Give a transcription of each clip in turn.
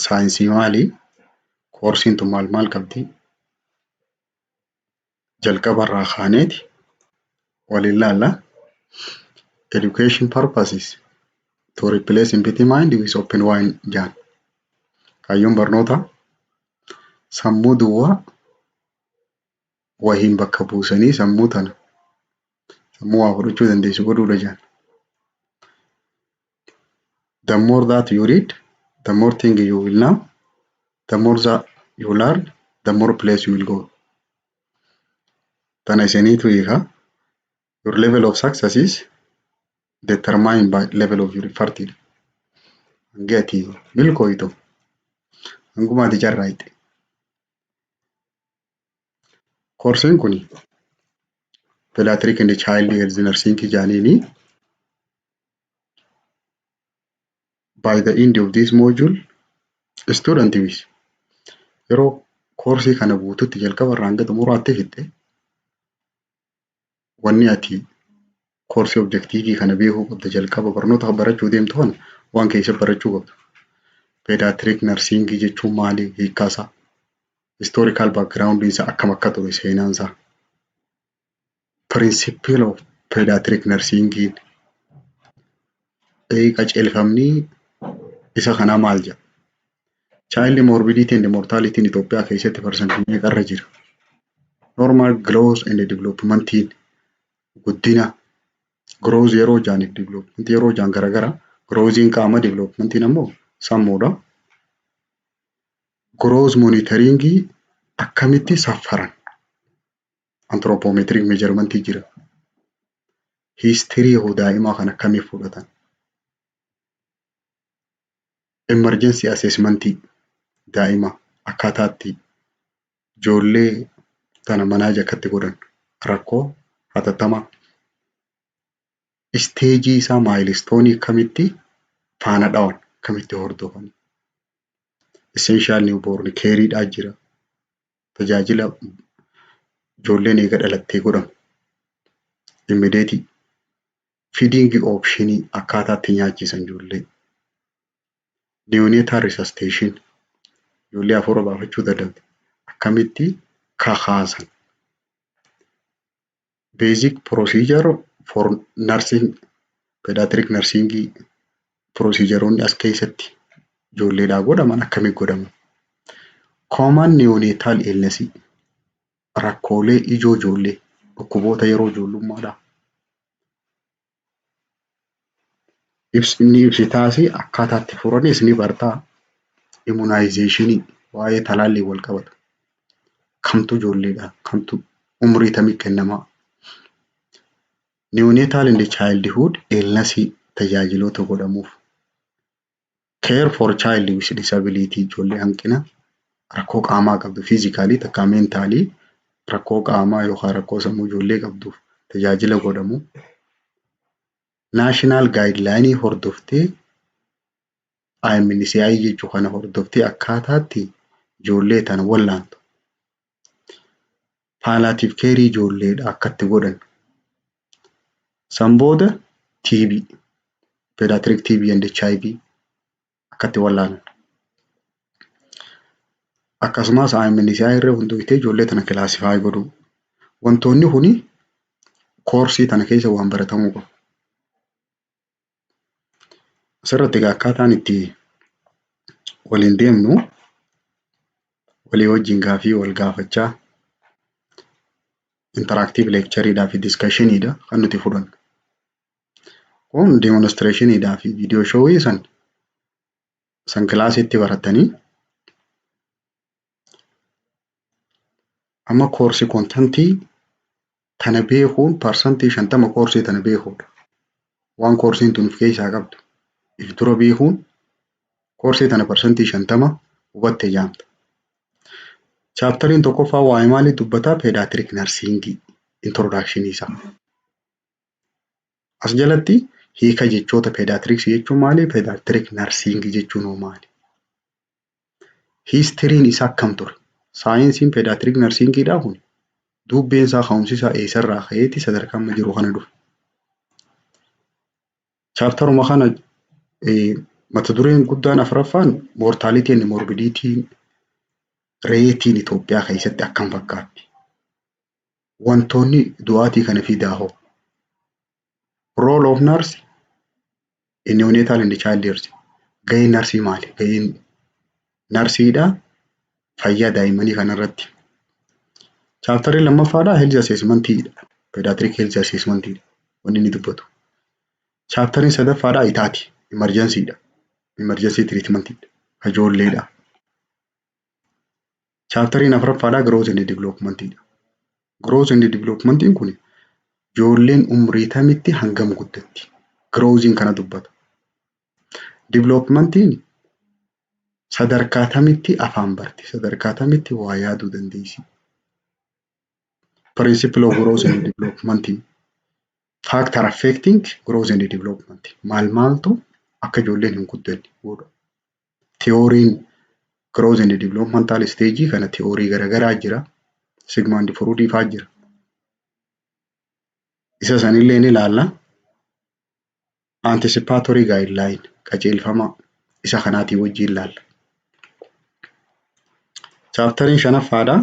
saayinsii maalii? Koorsiin tun maal qabdi? Jalqabarraa kaaneeti wal ilaalla. Education purposes to replace empty mind with open mind jedhan. Kaayyoon barnootaa sammuu duwwaa wahiin bakka buusanii sammuu waa fudhachuu dandeessu godhuudha jedhan. The more that you read, the more thing you will know. The more that you learn, the more place you will go. Tana isiniitu hiika. Your level of success is determined by level of your effort. Hangi ati milkooytu hanguma ati carraayite. Koorsiin kuni Pediatric and Child Health Nursing jedhaniini by the end of this module student with yeroo koorsii kana guututti jalqabarraa hanga xumuraatti fixxe wanni ati koorsii objektiivii kana beekuu qabda jalqaba barnoota barachuu deemtu kana waan keessa barachuu qabdu. Pediatric nursing jechuun maali? Hiikkaasaa, historical background isaa akkam akka ture seenaansaa, principle of pediatric nursing qajeelfamni isa kanaa maal jedha? Child morbidity and mortality in Itoophiyaa keessatti parsantii meeqarra jira? Normal growth and development guddina growth yeroo jaan development yeroo jaan garagara growthiin qaama developmentiin ammoo sammuudha. Growth monitoring akkamitti saffaran? Anthropometric measurement jira. History of daa'imaa kan akkamii fudhatan? Emergency assessment daa'ima akkaataatti ijoollee tana manaa jakkatti godhan rakkoo hatattamaa isteejii isaa maayilistoonii akkamitti faana dhawan akkamitti hordofan? Essential newborn care'dhaa jira. Tajaajila ijoolleen eega dhalattee godhamu. Immediate feeding option akkaataatti nyaachisan ijoollee. Neonatal resuscitation ijoollee hafuura baafachuu dadhabde akkamitti kakaasan? Basic procedure for nursing pediatric nursing procedureonni as keessatti ijoolleedhaa godhaman akkamitti godhaman? Common neonatal illness rakkoolee ijoo ijoollee dhukkuboota yeroo ijoollummaadhaa. Inni ibsitaasi akkaataatti furanis ni bartaa. Immunization waa'ee talaallii wal qabatu. Kamtu ijoolleedha? Kamtu umrii tamii kennamaa? Neonatal and childhood illness tajaajiloota godhamuuf. Care for child with disability ijoollee hanqina rakkoo qaamaa qabdu physically takka mentally rakkoo qaamaa yookaan rakkoo sammuu ijoollee qabduuf tajaajila godhamu. National guideline hordoftee IMNCI jechuu kana hordoftee akkaataatti ijoollee tana wallaantu. Palliative care ijoolleedha akkatti godhan. Sambooda TB, pediatric TB and HIV akkatti wallaanan. Akkasumas IMNCI irra hundoftee ijoollee tana classify godhu. Wantoonni kuni koorsii tana keessa waan baratamuu qabu. Asirratti akkaataan itti waliin deemnu walii wajjin gaafii wal gaafachaa interactive lecture'dhaa fi discussion'dha kan nuti fudhannu. Kun demonstration'dhaa fi video show'ii san kilaasitti baratanii amma koorsii kontentii tana beekuun parsantii 50 koorsii tana beekuudha. Waan koorsiin tun of keessaa qabdu. If dura beekuun koorsii tana parsantii 50 hubattee jaamta. Chaaptariin tokkoffaa waa'ee maalii dubbataa? Pediatric nursing introduction isaa. As jalatti hiika jechoota pediatrics jechuun maali? Pediatric nursing jechuun maali? History'n isaa akkam ture? Saayinsiin pediatric nursing'dhaa kun dubbeen isaa ka'umsi isaa eessarraa ka'eeti sadarkaa amma jiru kana dhufe. Chaaptaruma kana Mata dureen guddaan afuraffaan mortality and morbidity reetiin Itoophiyaa keessatti akkam fakkaatti? Wantoonni du'aatii kana fidaa hoo? Role of nurse in neonatal and child birth. Gaheen narsii maali? Gaheen narsiidha fayyaa daa'immanii kanarratti. Chaaptarii lammaffaadha health assessment'dha. Pediatric health assessment'dha. Wanni inni dubbatu. Chaaptariin sadaffaadha itaati. Emergency'dha. Emergency treatment'dha. Ijoolleedha. Chaaptariin afuraffaadha growth and development'dha. Growth and development'iin kun ijoolleen umrii tamitti hangam guddatti? Growth'iin kana dubbata. Development'iin sadarkaa tamitti afaan barti? Sadarkaa tamitti waa yaaduu dandeessi? Principle of growth and development. Factor affecting growth and development. Maaltu akka ijoolleen hin guddanne godha. Theory'n growth and developmental stage kana theory garagaraa jira. Sigmund Freud faa jira. Isa sanillee ni ilaalla. Anticipatory guideline qajeelfama isa kanaatii wajjin ilaalla. Chaaptariin shanaffaadha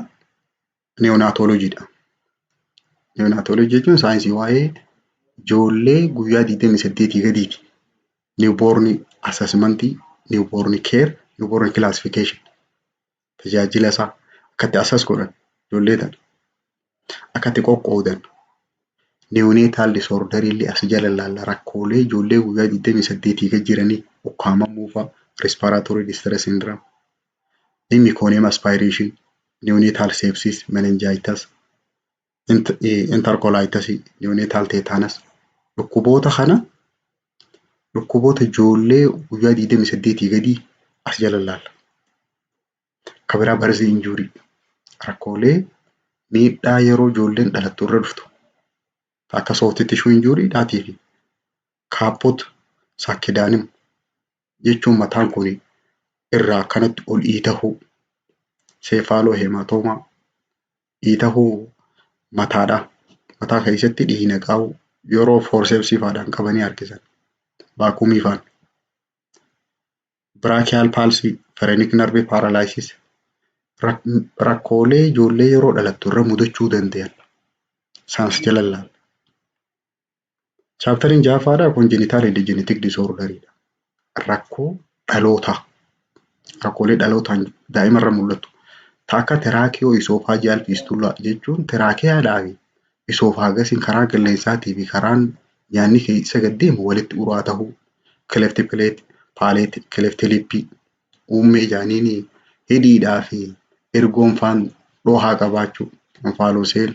neonatology'dha. Neonatology jechuun saayinsii waa'ee ijoollee guyyaa 28 gadiiti. Newborn assessment, newborn care, newborn classification. Tajaajila isaa akkatti assess godhan ijoollee tana. Akkatti qoqqoodan. Neonatal disorder illee as jala ilaalla. Rakkoolee ijoollee guyyaa 28 gad jiranii ukkaamamuu fa'a, respiratory distress syndrome, meconium aspiration, neonatal sepsis, meningitis, enterocolitis, neonatal tetanus. Dhukkuboota kana dhukkuboota ijoollee guyyaa 28 gadii as jala ilaalla. Kabiraa birth injury. Rakkoolee miidhaa yeroo ijoolleen dhalattu irra dhuftu. Akka soft tissue injury dhaatii fi kaapot saakidaanim jechuun mataan kun irraa kanatti ol iitahuu cephalohematoma iitahuu mataadha. Mataa keessatti dhiigna qabu yeroo forceps faadhaan qabanii harkisan. Baakumii faan. Brachial palsy, phrenic nerve paralysis. Rakkoolee ijoollee yeroo dhalattu irra mudachuu danda'an. Saans jala ilaalla. Chaaptariin ja'affaadha congenital and genetic disorder'dha. Rakkoo dhalootaa. Rakkoolee dhalootaan daa'imarra mul'atu. Takka tiraakiyoo isoofaajiyal fistula jechuun tiraakiyaadhaa fi isoofaaagasiin karaa qilleensaatii fi karaan nyaanni keessa gad deemu walitti uraa tahuu. Cleft palate, cleft lip, uummee ijaaniin hidhiidhaa fi ergoon faan dhohaa qabaachuu. Onfaaloseel,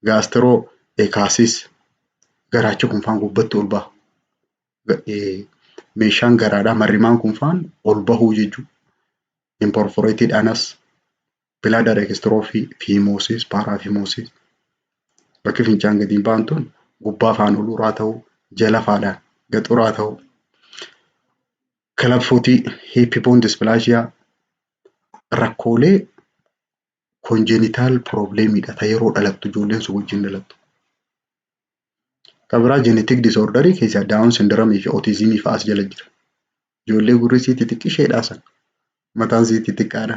gaastro ekaasis garaacha kun faan gubbatti ol baha. Meeshaan garaadhaa marrimaan kun faan ol bahuu jechuudha. Imperforated anus, bladder exstrophy, phimosis, paraphimosis. Bakki fincaan gadiin ba'an tun gubbaa faan ol uraa ta'uu, jala faadhaan gad uraa ta'uu. Clubfoot, hip bone dysplasia. Rakkoolee congenital problem'idha. Ta yeroo dhalattu ijoolleen sun wajjin dhalattu. Kabiraa genetic disorder'ii keessaa Down syndrome fi autism fa'aa as jala jira. Ijoollee gurri isii xixiqqisheedhaa san. Mataan isii xixiqqaadha.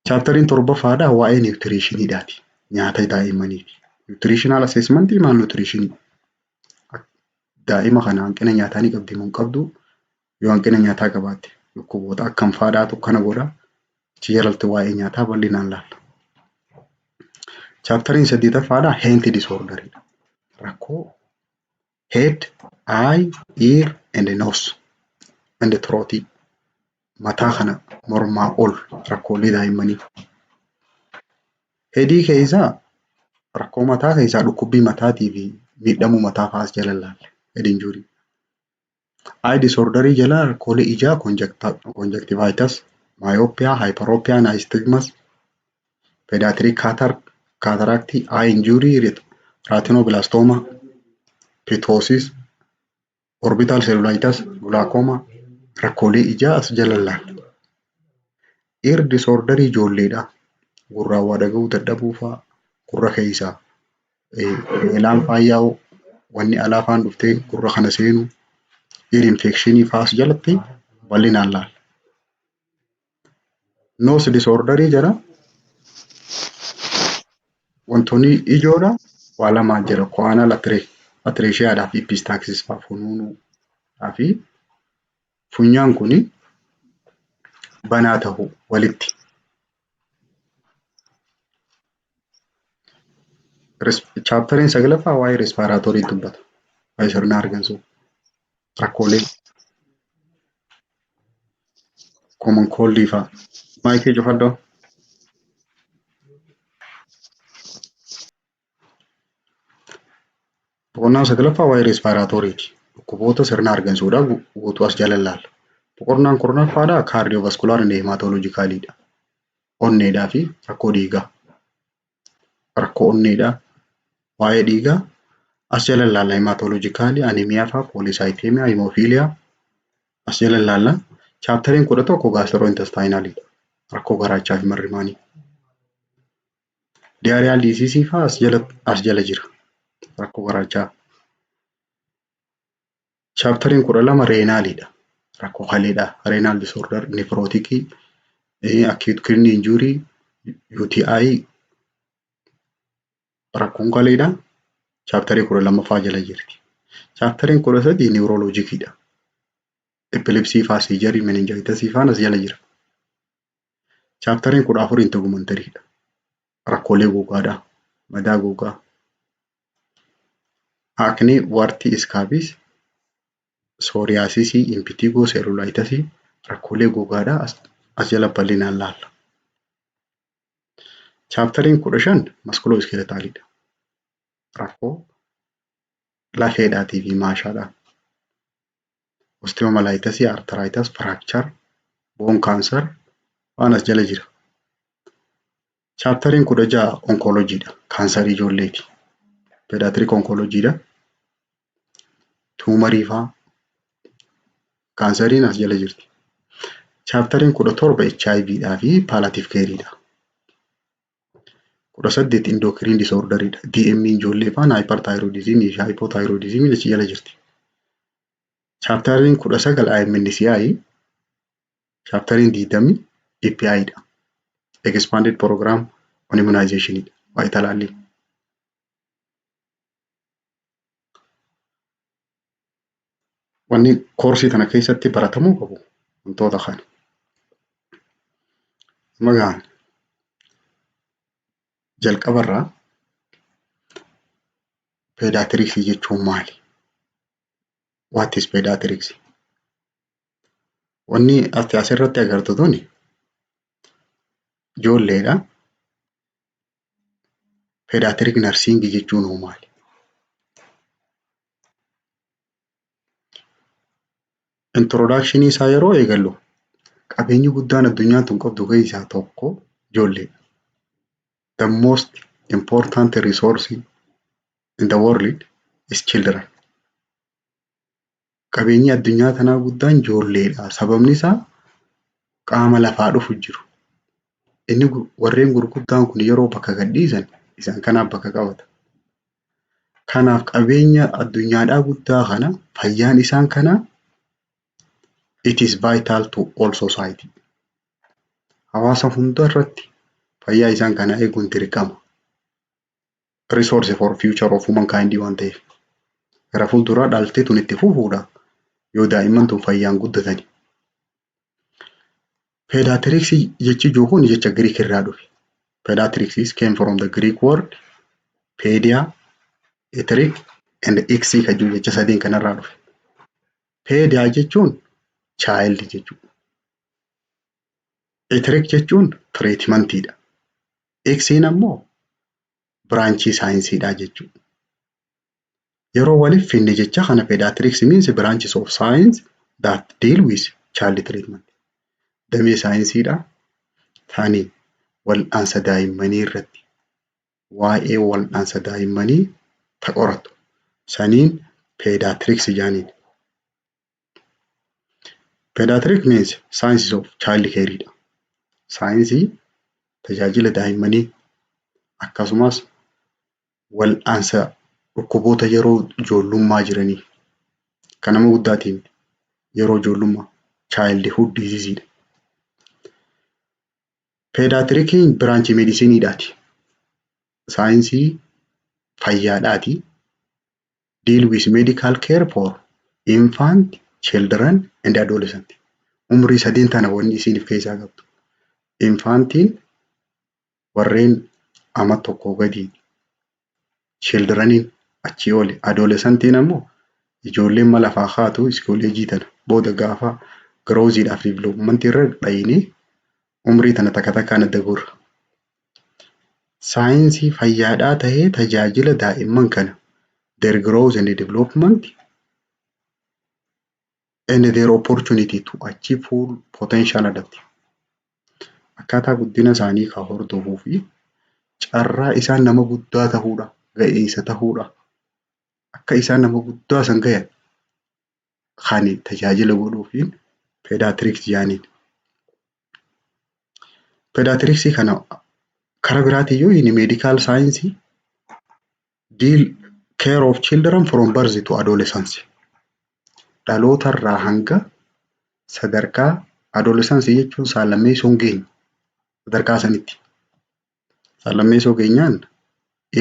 Chaaptariin torbaffaadha waa'ee nutrition'idhaati. Nyaata daa'immaniiti. Nutritional assessment maal nutrition'ii? Daa'ima kana hanqina nyaataa ni qabdi moo hin qabdu? Yoo hanqina nyaataa qabaatte dhukkuboota akkam faadhaatu kana godha? Achi jalatti waa'ee nyaataa bal'inaan ilaalla. Chaaptariin 8ffaadha health disorder'idha. Rakkoo head, eye, ear and nose and throat. Mataa kana mormaa ol rakkoolee daa'immanii. Headii keessaa rakkoo mataa keessaa dhukkubbii mataatii fi miidhamuu mataa fa'aas jala ilaalla. Head injury. Eye disorder'ii jala rakkoolee ijaa conjunctivitis, myopia, hyperopia, nystagmus, pediatric cataract, eye injury, retinoblastoma, ptosis, orbital cellulitis, glaucoma. Rakkoolee ijaa as jala ilaalla. Ear disorder'ii ijoolleedha. Gurraan waa dhaga'uu dadhabuu fa'aa gurra keessaa eelaan faayyaa'u wanni alaa faan dhuftee gurra kana seenu ear infection fa'as jalatti bal'inaan laalla. Nose disorder jira. Wantoonni ijoodha waa lamaan jira. Choanal atresia fi epistaxis fa'aa funuunuu fi funyaan kuni banaa ta'uu walitti. Chaaptariin 9ffaa waa'ee respiratory dubbata. Waa'ee sirna hargansuu. Rakkoolee common cold fa'aa. Maayikii cufadhoo. Boqonnaan 9ffaa waa'ee respiratory'ti. Dhukkuboota sirna hargansuudhaa guutuu as jala ilaalla. Boqonnaan 10ffaadhaa cardiovascular and hematologicalidha. Onneedhaa fi rakkoo dhiigaa. Rakkoo onneedhaa waa'ee dhiigaa as jala ilaalla. Hematologically anemia fa'aa, polycythemia, hemophilia as jala ilaalla. Chaaptariin 11 gastrointestinalidha. Rakkoo garaachaa fi marrimaanii. Diarrheal disease fa'aa as jala jira. Rakkoo garaachaa. Chaaptariin 12 reenaalidha. Rakkoo haleedha. Renal disorder, nephrotic, acute kidney injury, UTI rakkoon kaleedha. Chaaptarii 12ffaa jala jirti. Chaaptariin 13 neurologicidha. Epilepsy fa'aa, seizure, meningitis fa'aan as jala jira. Chaaptariin 14 integumentariidha. Rakkoolee gogaadha. Madaa gogaa. Acne, wartii, scabies, psoriasis, impetigo, cellulitis rakkoolee gogaadha. As jala bal'inaan laalla. Chaaptariin 15 musculoskeletalidha. Rakkoo lafeedhaatii fi maashaadha. Osteomyelitis, arthritis, fracture, bone cancer waan as jala jira. Chaaptariin 16 oncologyidha. Kaansarii ijoolleeti. Pediatric oncologyidha. Tuumarii fa'aa. Kaansariin as jala jirti. Chaaptariin 17 HIVdhaa fi palliative care'dha. 18 endocrine disorderidha. DM ijoollee fa'aan hyperthyroidism fi hypothyroidism achi jala jirti. Chaaptariin 19 IMNCI. Chaaptariin 20 EPIdha. Expanded program on immunizationidha. Waa'ee talaallii. Wanni koorsii kana keessatti baratamuu qabu wantoota kana. Magaan jalqabarraa pediatrics jechuun maali? What is pediatrics? Wanni ati asirratti agartu tuni ijoolleedha. Pediatric nursing jechuun maali? Introduction isaa yeroo eegallu qabeenyi guddaan addunyaan tun qabdu keessaa tokko ijoolleedha. The most important resource in the world is children. Qabeenyi addunyaa tanaa guddaan ijoolleedha. Sababni isaa qaama lafaa dhufu jiru. Inni warreen gurguddaan kun yeroo bakka gadhiisan isaan kanaaf bakka qabata. Kanaaf qabeenya addunyaadhaa guddaa kana fayyaan isaan kanaa it is vital to all society. Hawaasa hunda irratti fayyaa isaan kanaa eeguun dirqama. Resource for future of humankind waan ta'eef. Gara fuulduraa dhaltee tun itti fufuudha yoo daa'imman tun fayyaan guddatani. Pediatrics jechi kun jecha Greek irraa dhufe. Pediatrics came from the Greek word pedia, eteric and ixi kan jecha sadeen kanarraa dhufe. Pedia jechuun child jechuudha. Eteric jechuun treatmentidha. Ixiin ammoo branchii saayinsiidha jechuudha. Yeroo waliif finne jecha kana pediatrics means branches of science that deal with child treatment. Damee saayinsiidha. Taani wal'aansa daa'immanii irratti waa'ee wal'aansa daa'immanii qoratu. Saniin pediatrics jaaniin. Pediatric means sciences of child care'dha. Saayinsii tajaajila daa'immanii akkasumas wal'aansa dhukkuboota yeroo ijoollummaa jiranii kan nama guddaatiin yeroo ijoollummaa childhood disease. Pediatrikiin biraanchii meedisiniidhaati. Saayinsii fayyaadhaati. Deal with medical care for infant, children and adolescent. Umrii 3 tana wanni isiin of keessaa qabdu. Infantiin warreen ama tokko gadi. Childreniin achii oli. Adolescentiin ammoo ijoolleen mala lafaa haatu iskooleejii tana booda gaafa growziidhaaf developmentii irra dhayinii umrii tana takka takkaan adda gurra. Saayinsii fayyaadhaa tahee tajaajila daa'imman kana their growth and development and their opportunity to achieve full potential adapti. Akkaataa guddina isaanii kan hordofuu fi carraa isaan nama guddaa ta'uudha, ga'eessa ta'uudha. Akka isaan nama guddaa san gayan kan tajaajila godhuufiin pediatrics jaaniin. Pediatricsii kana karaa biraatiin inni medical science deal care of children from birth to adolescence. Dhaloota irraa hanga sadarkaa adolescence jechuun saalammeessoo geenyu sadarkaa sanitti. Saalammeessoo geenyaan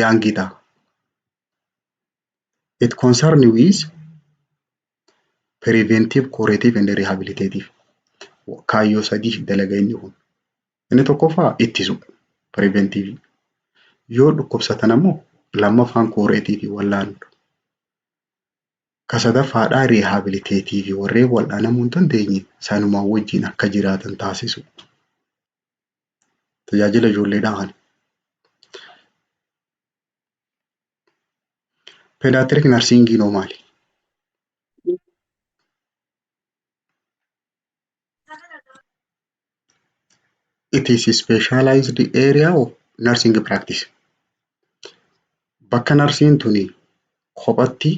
young ta'a. It concern with preventive, curative and rehabilitative. Kaayyoo sadii dalaga inni kun. Inni tokkoffaa ittisu preventive. Yoo dhukkubsatan ammoo lammaffaan curative wallaanudha. Ka sadaffaadhaa rehabilitative warreen wal'aanamuu hin dandeenye sanumaan wajjin akka jiraatan taasisu. Tajaajila ijoolleedhaa kana. Pediatric nursing noo maali? It is a specialized area of nursing practice. Bakka narsiin tuni kophatti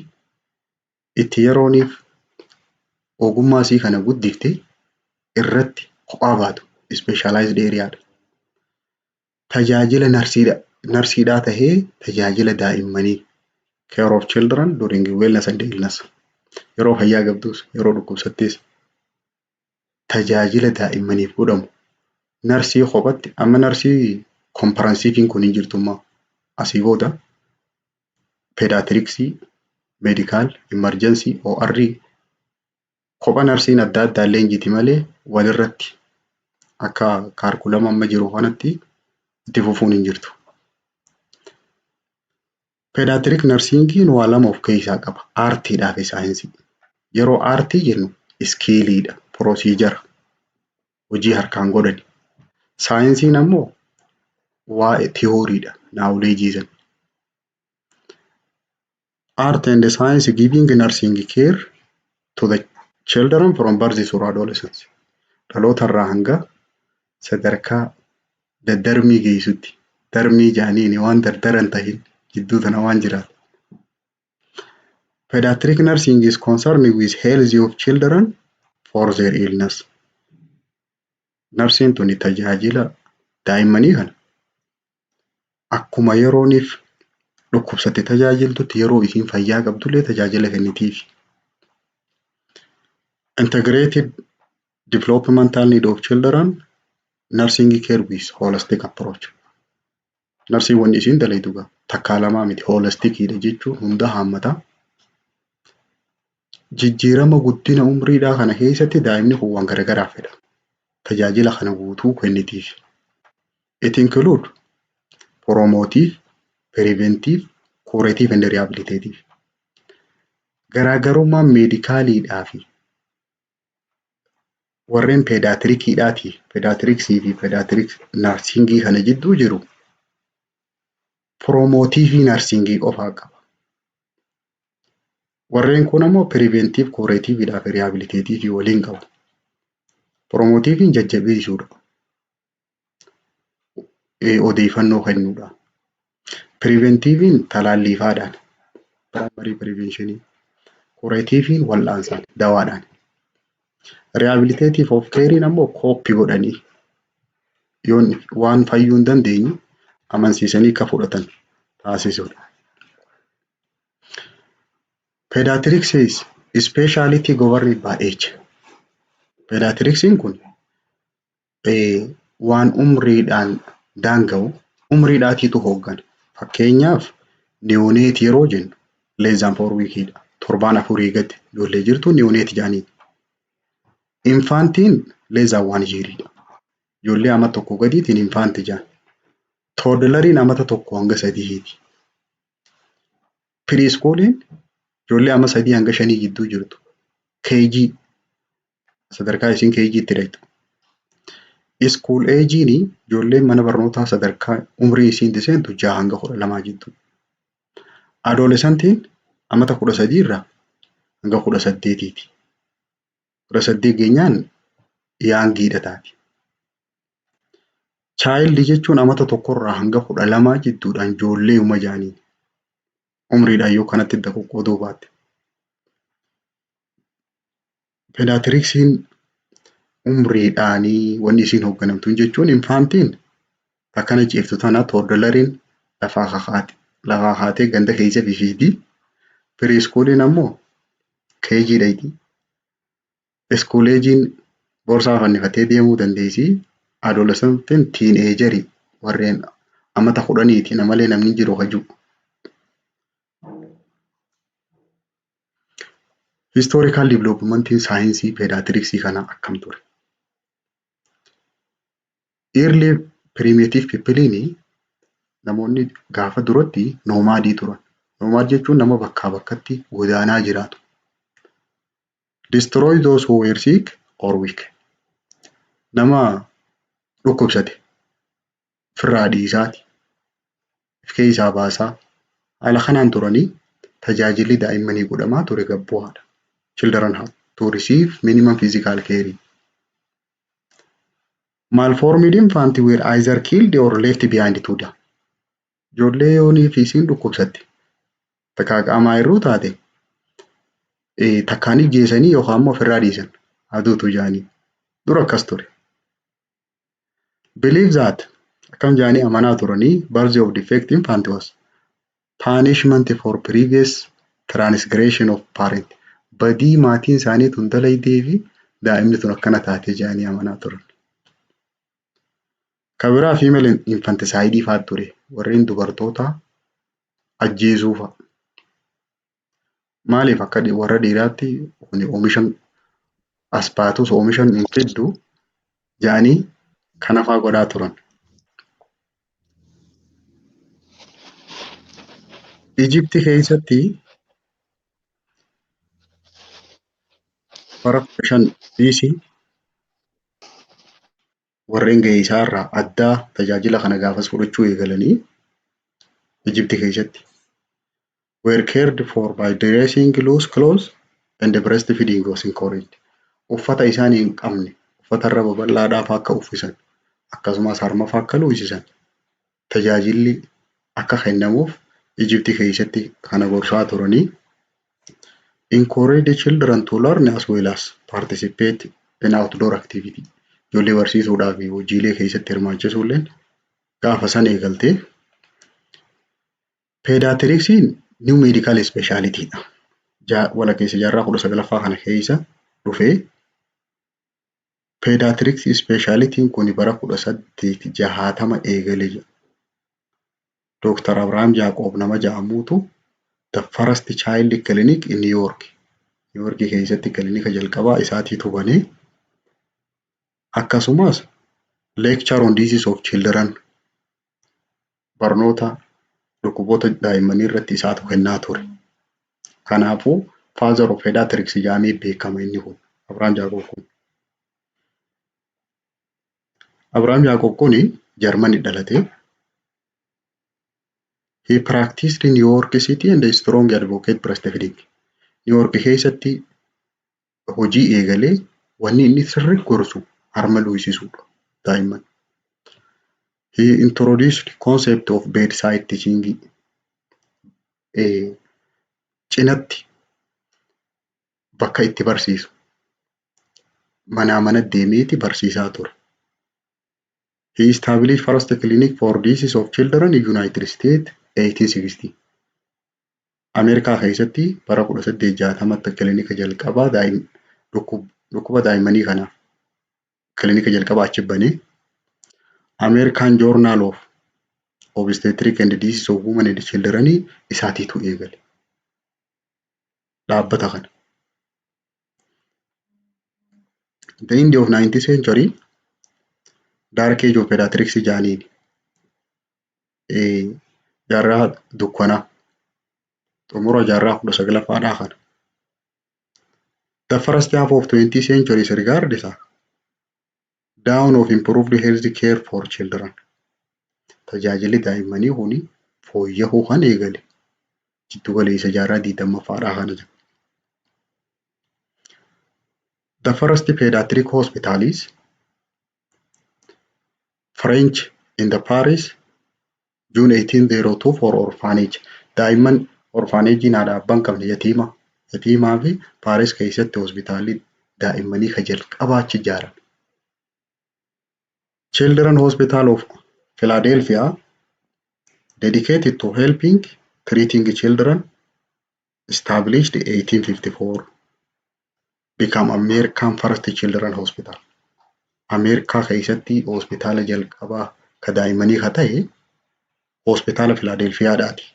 itti yerooniif ogummaa isii kana guddifte irratti kophaa baatu specialized areaadha. Tajaajila narsiidhaa tahee tajaajila daa'immanii care of children during wellness and illness. Yeroo fayyaa qabdus yeroo dhukkubsattis tajaajila daa'immaniif godhamu. Narsii kophatti amma narsii comprehensive kun hin jirtummaa asii booda pediatricsii, medical, emergency, OR kopha narsiin adda addaa illee injiti malee walirratti akka kaarkulama amma jiru kanatti itti fufuun hin jirtu. Pediatric nursingin waa lama of keessaa qaba. Aartiidhaa fi saayinsii. Yeroo aartii jennu iskiiliidha, proosiijara, hojii harkaan godhani. Saayinsiin ammoo waa'ee tiyooriidha, naawuleejii sana. Art and science giving nursing care to the children from birth to adolescence. Dhaloota irraa hanga sadarkaa daddarmii geessutti. Darmii jaaniin waan dardaran tahin jidduu tana waan jiraatu. Pediatric nursing is concerned with health of children for their illness. Narsiin tuni tajaajila daa'immanii kana akkuma yerooniif dhukkubsatte tajaajiltutti yeroo isiin fayyaa qabdullee tajaajila kennitiif. Integrated developmental need of children nursing care with holistic approach. Narsiin wanni isiin dalaytu takkaa lamaa miti holistikiidha jechuun hunda haammata. Jijjiirama guddina umriidhaa kana keessatti daa'imni kun waan garagaraaf fedha. Tajaajila kana guutuu kennitiif. It include promotive, preventive, curative and rehabilitative. Garaagarummaan meedikaaliidhaa fi warreen pediatrikiidhaati. Pediatricsii fi pediatric nursingii kana jidduu jiru promotive nursingii qofaa qaba. Warreen kun ammoo preventive, curative fi rehabilitative waliin qabu. Promotiiviin jajjabeessuudha. Odeeffannoo kennuudha. Preventiiviin talaalliifaadhaan. Primary preventionii. Curatiiviin wal'aansaan dawaadhaan. Rehabilitative of carein ammoo kooppii godhanii yoon waan fayyuu hin dandeenye amansiisanii akka fudhatan taasisuudha. Pediatrics is specialty governed by age. Peedaatriksiin kun waan umriidhaan daanga'u umriidhaatiitu hooggana. Fakkeenyaaf neoneet yeroo jennu less than 4 wiikiidha. Torbaan 4 gadi ijoollee jirtu neoneet jedhanii. Infaantiin less than 1 yeariidha. Ijoollee amma tokko gadiitiin infaanti jedhan. Toodlariin amata tokko hanga 3ti. Piriiskooliin ijoollee amma 3 hanga 5 gidduu jirtu. KG sadarkaa isiin KG'tti hidhattu. School eejiin ijoolleen mana barnootaa sadarkaa umrii isiin seentu 6 hanga 12 jidduu. Adolescentiin amata 13 irraa hanga 18tiiti. 18 geenyaan yaangiidha taati. Child jechuun amata tokkorraa hanga 12 jidduudhaan ijoollee uma jaanii. Umriidhaan yoo kanatti qoqqooduu baatte. Peedaatriksiin umriidhaanii wanni isiin hoogganamtu jechuun infaantiin akkana ciiftu tana toodlariin lafaa kaatee ganda keessa fifiiti. Piriiskooliin ammoo keejii dhayti. Iskuuleejiin boorsaa fannifatee deemuu dandeessi. Adolescentiin tiineejarii warreen amata 10ti namalee namni jiru haju. Historical developmentiin saayinsii peedaatriksii kana akkam ture? Early primitive people'n namoonni gaafa duratti noomaadii turan. Noomaad jechuun nama bakkaa bakkatti godaanaa jiraatu. Destroy those who were sick or weak. Nama dhukkubsate firraa dhiisaati. Of keessaa baasaa. Haala kanaan turanii tajaajilli daa'immanii godhamaa ture gabbu'aadha. Children have to receive minimum physical care. Malformed infants were either killed or left behind to die. Ijoollee yoonii fi isiin dhukkubsatte takkaa qaamaa hir'uu taate takkaan ijjeessanii yookaan immoo ofirraa dhiisan aduutu jaanii. Dura akkas ture. Believe that akkam jaanii amanaa turanii birth of defect infant was punishment for previous transgression of parent. Badii maatiin isaanii tun dalaydee fi daa'imni tun akkana taate jaanii amanaa turan. Kabiraa female infanticide fa'aa ture warreen dubartoota ajjeesuu fa'a. Maaliif akka warra dhiiraatti oomishan aspaatus oomishan hin fiddu jaanii kana fa'aa godhaa turan. Ijipti keessatti bara 5 BC warreen ga'ee isaarraa addaa tajaajila kana gaafas fudhachuu eegalanii Ijipti keessatti were cared for by dressing loose clothes and breastfeeding was encouraged. Uffata isaanii hin qabne uffata irra babal'aadhaaf akka uffisan akkasumas harma fa'aa akka luusisan tajaajilli akka kennamuuf Ijipti keessatti kana gorsaa turanii. Encourage the children to learn as well as participate in outdoor activity. Ijoollee barsiisuudhaa fi hojiilee keessatti hirmaachisuulleen gaafa san eegaltee. Peedaatriksiin new medical speciality'dha. Walakkeessa jaarraa 19ffaa kana keessa dhufee peedaatriksii speciality'n kun bara 1860 eegalee jira. Dr. Abrahaam Jaaqoob nama jedhamuutu the first child clinic in New York. New York keessatti kilinika jalqabaa isaatiitu banee. Akkasumas lecture on disease of children barnoota dhukkuboota daa'immanii irratti isaatu kennaa ture. Kanaafuu father of pediatrics jedhamee beekama inni kun Abrahaam Jaaqoob kun. Abrahaam Jaaqoob kun Jarmanii dhalate. He practiced in New York City and a strong advocate breastfeeding. New York keessatti hojii eegalee wanni inni sirrii gorsu harma luusisuudha daa'imman. He introduced concept of bedside teaching. Cinatti bakka itti barsiisu manaa mana deemeeti barsiisaa ture. He established first clinic for disease of children in United States 1860. Ameerikaa keessatti bara 1860tti kilinika jalqabaa dhukkuba daa'immanii kanaaf kilinika jalqabaa achi banee American Journal of Obstetrics and Diseases of Women and Children isaatiitu eegale. Dhaabbata kana. The end of 19th century Dark Age of Pediatrics jaaniin jaarraa dukkanaa xumura jaarraa 19ffaadhaa kana. The first half of 20th century is regarded as down of improved health care for children. Tajaajilli daa'immanii kuni fooyya'uu kan eegale. Jiddu galeessa jaarraa 20ffaadhaa kana jira. The first pediatric hospital is French in the Paris, June 1802 for orphanage. Daa'imman orphanage'n dhaabban qabne yatiimaa fi Paris keessatti hospitaalli daa'immanii ka jalqabaa achi ijaarame. Children Hospital of Philadelphia, dedicated to helping treating children, established 1854, become American first children hospital. Ameerikaa keessatti hospitaala jalqabaa ka daa'immanii ka ta'e hospitaala Philadelphiaadhaati.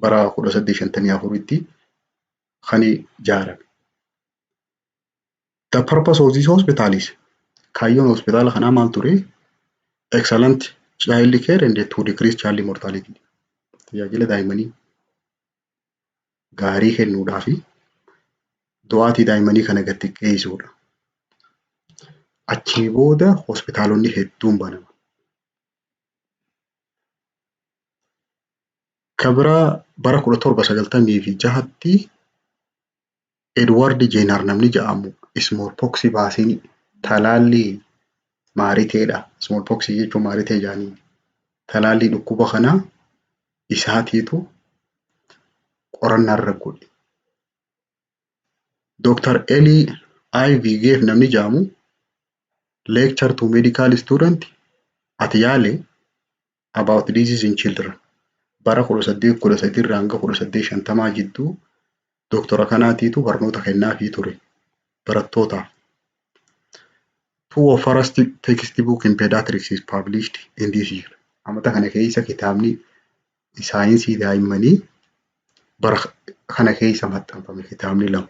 Bara 1854tti kan ijaarame. The purpose of this hospital is kaayyoon hospitaala kanaa maal ture? Excellent child care and to decrease child mortality. Tajaajila daa'immanii gaarii kennuudhaa fi du'aatii daa'immanii kana gad xiqqeessuudha. Achii booda hospitaalonni hedduun banama. Kabira bara 1796tti Edward Jenner namni jedhamu smallpox baaseen talaalli maariteedha. Smallpox jechuun maaritee jaanii. Talaalli dhukkuba kanaa isaatiitu qorannaa irra godhe. Dr. Eli Ivy gave namni jedhamu lecture to medical student at Yale about disease in children. Bara 1813 irraa hanga 1850 jidduu doktora kanaatiitu barnoota kennaafii ture barattootaaf. Two of first textbook in pediatrics is published in this year. Amata kana keessa kitaabni saayinsii daa'immanii bara kana keessa maxxanfame kitaabni lama.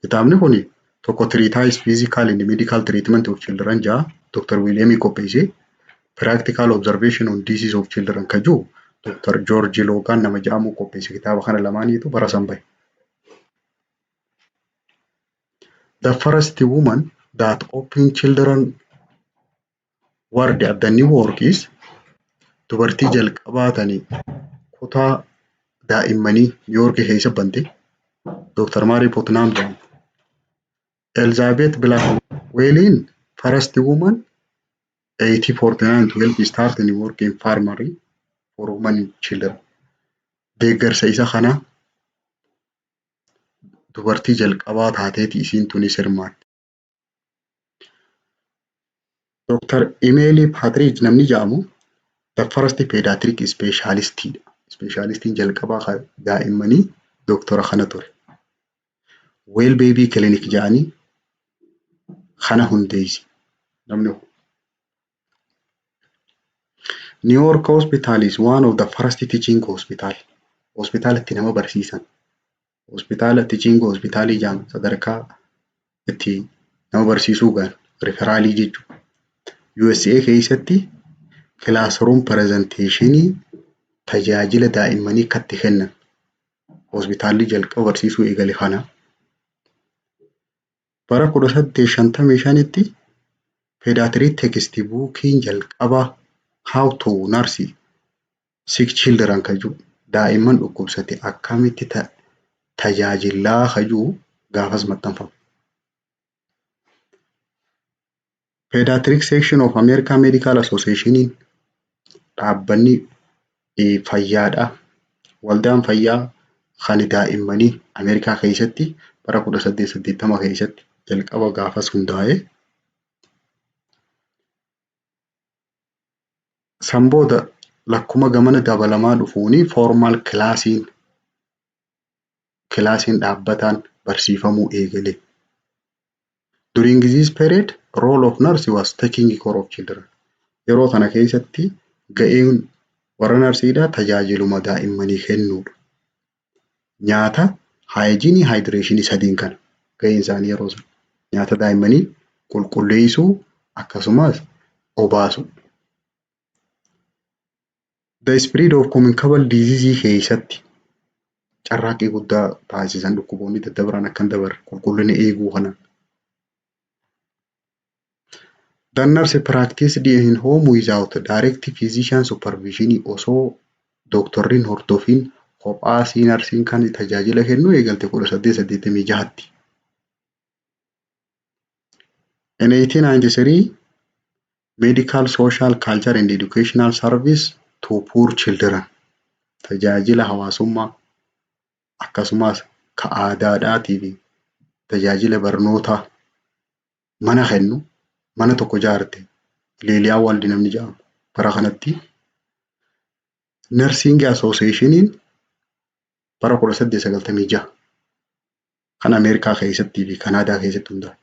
Kitaabni kuni tokko treatise physical and medical treatment of children jaa Dr. William qopheesse. Practical observation on disease of children ka jiru Dr. George Logan nama jedhamu qopheesse. Kitaaba kana lamaaniitu bara san bahe. The first woman that opened children ward at the New York is dubartii jalqabaatanii kutaa daa'immanii New York keessa bante Dr. Mary Putnam jedhamu. Elizabeth Blackwellin first woman 1849 to help start New York infirmary for women and children. Deeggarsa isa kana dubartii jalqabaa taateeti isiin tunis hirmaatte. Dr. Emily Partridge namni jedhamu the first pediatric specialist. Specialistiin jalqabaa daa'immanii doktora kana ture. Well baby clinic jedhanii kana hundeesse namni. New York Hospital is one of the first teaching hospital. Hospitaala itti nama barsiisan. Hospitaala teaching hospitaalii jedhamu sadarkaa itti nama barsiisuu gaan referaalii jechuudha. USA keessatti classroom presentation tajaajila daa'immanii katti kennan. Hospitaalli jalqaba barsiisuu eegale kana. Bara 1855tti pediatric textbookiin jalqaba how to nurse sick children ka jiru daa'imman dhukkubsate akkamitti tajaajilaa ka jiru gaafas maxxanfame. Pediatric section of American Medical Association dhaabbanni fayyaadha. Waldaan fayyaa kan daa'immanii Ameerikaa keessatti bara 1880 keessatti jalqaba gaafas hundaa'e. San booda lakkuma gamana dabalamaa dhufuuni formal kilaasiin dhaabbataan barsiifamuu eegale. During this period, role of nurse was taking care of children. Yeroo kana keessatti ga'een warra narsiidhaa tajaajiluma daa'immanii kennuudha. Nyaata, hygiene, hydration sadiin kana ga'een isaanii yeroo sana. Nyaata daa'immanii qulqulleessuu akkasumas obaasuu. The spread of communicable disease keessatti carraaqqii guddaa taasisan dhukkuboonni daddabaran akka hin dabarre qulqullina eeguu kana. The nurse practiced in home without direct physician supervision osoo dooktorriin hordofiin kophaa sii narsiin kan tajaajila kennu eegalte 1886tti. In 1893, medical, social, culture and educational service to poor children. Tajaajila hawaasummaa akkasumas ka aadaadhaatii fi tajaajila barnootaa mana kennu mana tokko ijaarte Leeliyaa Waaldi namni jedhamu bara kanatti Nursing Associationiin bara 1896 kan Ameerikaa keessattii fi Kanaadaa keessatti hundaa'e.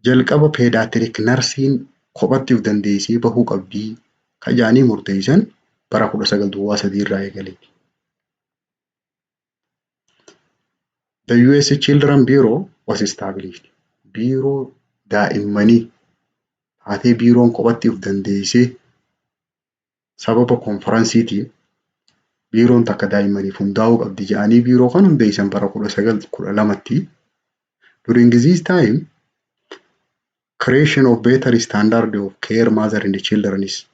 Jalqaba pediatric nursiin kophatti of dandeessee bahuu qabdii kajaanii murteessan bara 1903 irraa eegale. The US Children Bureau was established. Biiroo daa'immanii haatee biiroon kophatti of dandeessee sababa konferansiitiin biiroon takka daa'immaniif hundaa'uu qabdi jedhanii biiroo kan hundeessan bara 1912tti. During this time, creation of better standard of care mother and children is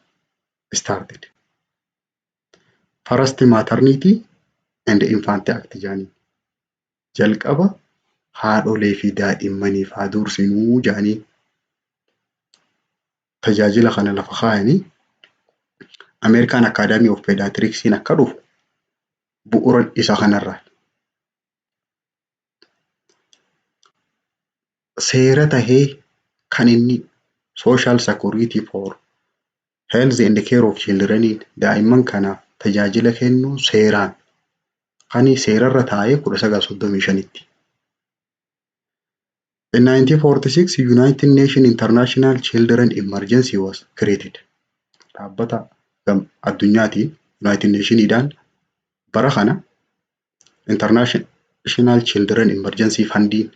started. First maternity and infant act jedhanii jalqaba haadholee fi daa'immaniif haa dursinuu jedhanii tajaajila kana lafa kaa'anii American Academy of Pediatricsiin akka dhufu bu'uura isa kanarraa. Seera tahee kan inni social security for health and care of children daa'imman kanaaf tajaajila kennu seeraan kan seerarra taa'ee 1935tti. In 1946, United Nations International Children Emergency was created. Dhaabbata addunyaatiin United Nationsdhaan bara kana International Children Emergency Fundiin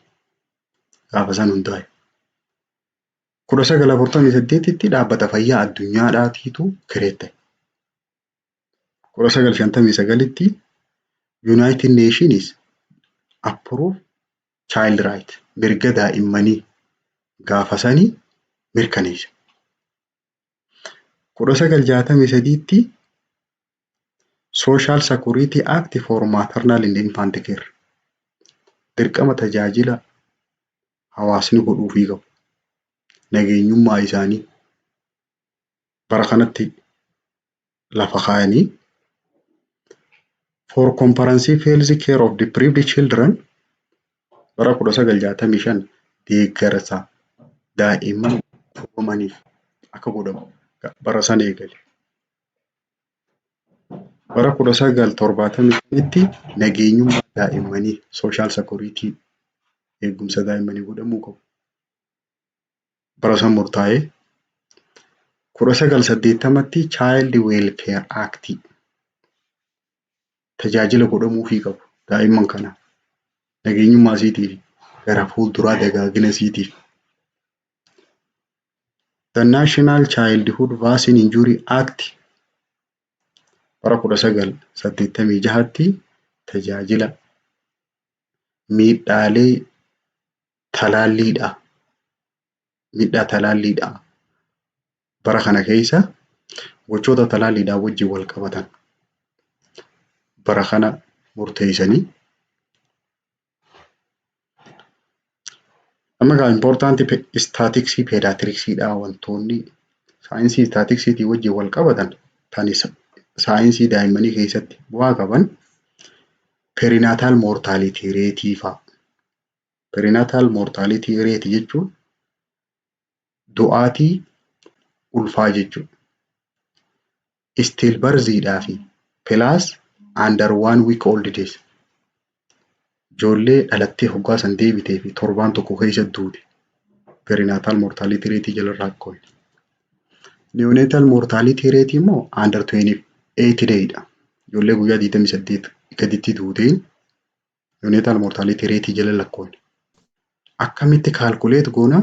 gaafa san hundaa'e. 1948tti dhaabbata fayyaa addunyaadhaatiitu kireette. 1959tti United Nations approve child right mirga daa'immanii gaafa sanii mirkaneessa. 1963tti Social Security Act for Maternal and Infant Care dirqama tajaajila hawaasni godhuufii qabu nageenyummaa isaanii bara kanatti lafa kaa'anii for comprehensive health care of deprived children bara 1965 deeggarsa daa'imman dhukkubamaniif akka godhamu bara sana eegale. Bara 1970tti nageenyummaa daa'immanii social security eegumsa daa'immanii godhamuu qabu. Bara san murtaa'ee 1980tti Child Welfare Act tajaajila godhamuufii qabu daa'imman kana nageenyummaa isiitiif gara fuulduraa dagaagina isiitiif. The National Childhood Vaccine Injury Act bara 1986tti tajaajila miidhaa talaalliidha. Bara kana keessa gochoota talaalliidhaa wajjin wal qabatan bara kana murteessanii. Amma important statistics pediatricsiidha wantoonni saayinsii statisticsii wajjin wal qabatan tanis saayinsii daa'immanii keessatti bu'aa qaban perinatal mortality rate fa'a. Perinatal mortality rate jechuun du'aatii ulfaa jechuudha. Stillbirthidhaa fi plus under 1 week old days ijoollee dhalattee hoggaa san deebitee fi torbaan tokko keessa duute perinatal mortality rate jalarraa qoonni. Neonatal mortality rate immoo under 28 day'dha. Ijoollee guyyaa 28 gaditti duuteen neonatal mortality rate jala lakkoofne. Akkamitti calculate goona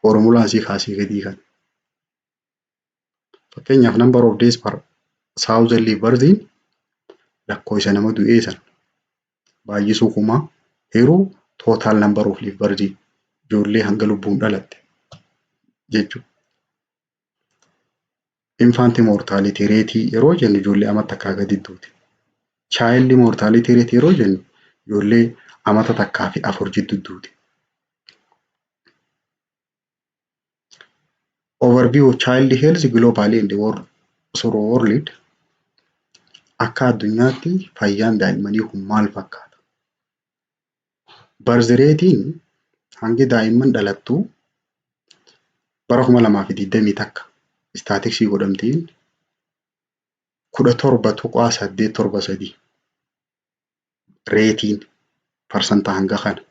formulaan sii kaasee gadii kan. Fakkeenyaaf number of days per 1000 live birth lakkoofsa nama du'ee san baay'isuu kuma yeroo total number of live birth ijoollee hanga lubbuun dhalatte jechuudha. Infant mortality rate yeroo jennu ijoollee amma takkaa gadi duute. Child mortality rate yeroo jennu ijoollee amata takkaa fi 4 jidduu duute. Overview of child health globally in the world. Akka addunyaatti fayyaan daa'immanii kun maal fakkaata? Birth rate'n hangi daa'imman dhalattu bara 2020 takka istaatiksii godhamteen 17.873 reetiin parsantaa hanga kana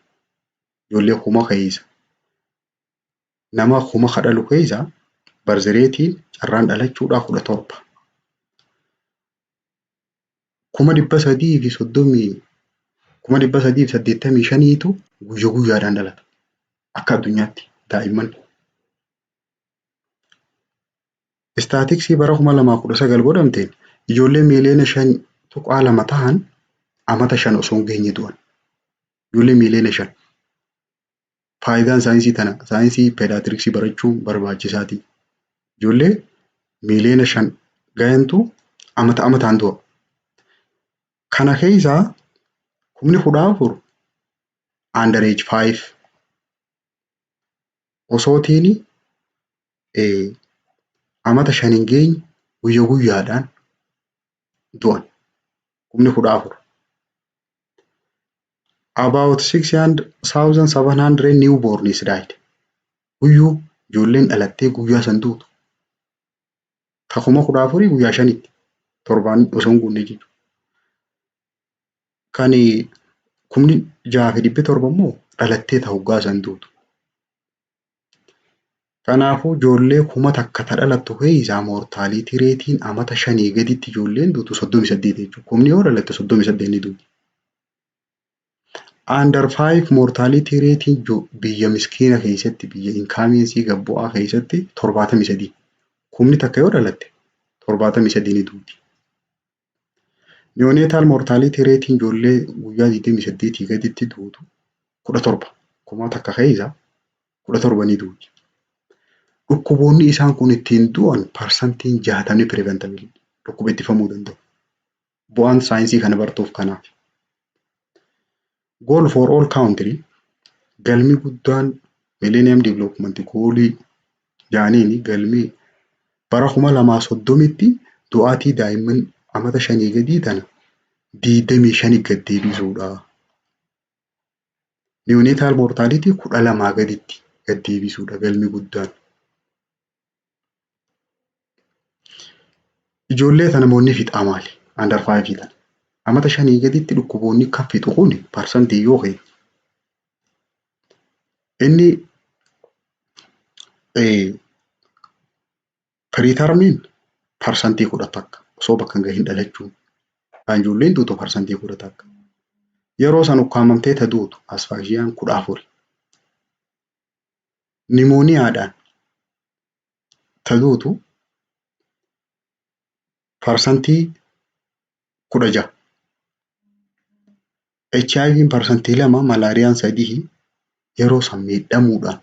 ijoollee kuma keessa nama kuma kadhalu keessa birth rate'n carraan dhalachuudhaa 17. 385tu guyyaadhaan dhalata akka addunyaatti daa'imman. Istaatiksii bara 2019 godhamteen ijoollee miiliyoona 5.2 ta'an amata 5 osoo hin geenye du'an. Ijoollee miiliyoona 5. Faayidaan saayinsii tana saayinsii peediyaatiriksii barachuun barbaachisaati. Ijoollee miiliyoona 5 gahantu amataan du'a. Kana keessaa 14,000 underage 5 osootiin amata 5 hin geenye guyyaadhaan du'an 14,000. About 6,700 newborns died. Guyyuu ijoolleen dhalattee guyyaa san duutu. Takuma 14 guyyaa 5tti torbaan osoo hin guunne jechuudha. Kan 6,700 immoo dhalattee hoggaa san duutu. Kanaafuu ijoollee kuma takka dhalattu keessaa mortality rate'n amata 5 gaditti ijoolleen duutu 38 jechuudha. Kumni yoo dhalatte 38 ni duuti. Under 5 mortality rate'n biyya miskiina keessatti biyya inkaamiinsii gabbu'aa keessatti 73. Kumni takka yoo dhalatte 73 ni duuti. Neonatal mortality rate'n ijoollee guyyaa 28 gaditti duutu 17. Kuma takka keessaa 17 ni duuti. Dhukkuboonni isaan kun ittiin du'an parsantiin 60 preventable dhukkuba ittifamuu danda'u. Bu'aan saayinsii kana bartuuf kanaaf. Goal for all country galmi guddaan millennium development goalii jaaniini galmi bara 2030tti du'aatii daa'imman amata 5 gadii tana 25 gad deebisuudha. Neonatal mortality 12 gaditti gad deebisuudha galmi guddaan. Ijoollee tana namoonni fixaa maali? Under 5 tana. Amata 5 gaditti dhukkuboonni kan fixu kun parsantii yoo ta'e. Inni pretermiin parsantii 10 osoo bakka hin gahin dhalachuun. Ijoolleen duutu parsantii 10. Yeroo san ukkaamamtee ta duutu asfaashiyaan 14. Nimooniyaadhaan ta duutu parsantii 16. HIV'n parsantii 2 malaariyaan 3 yeroo san miidhamuudhaan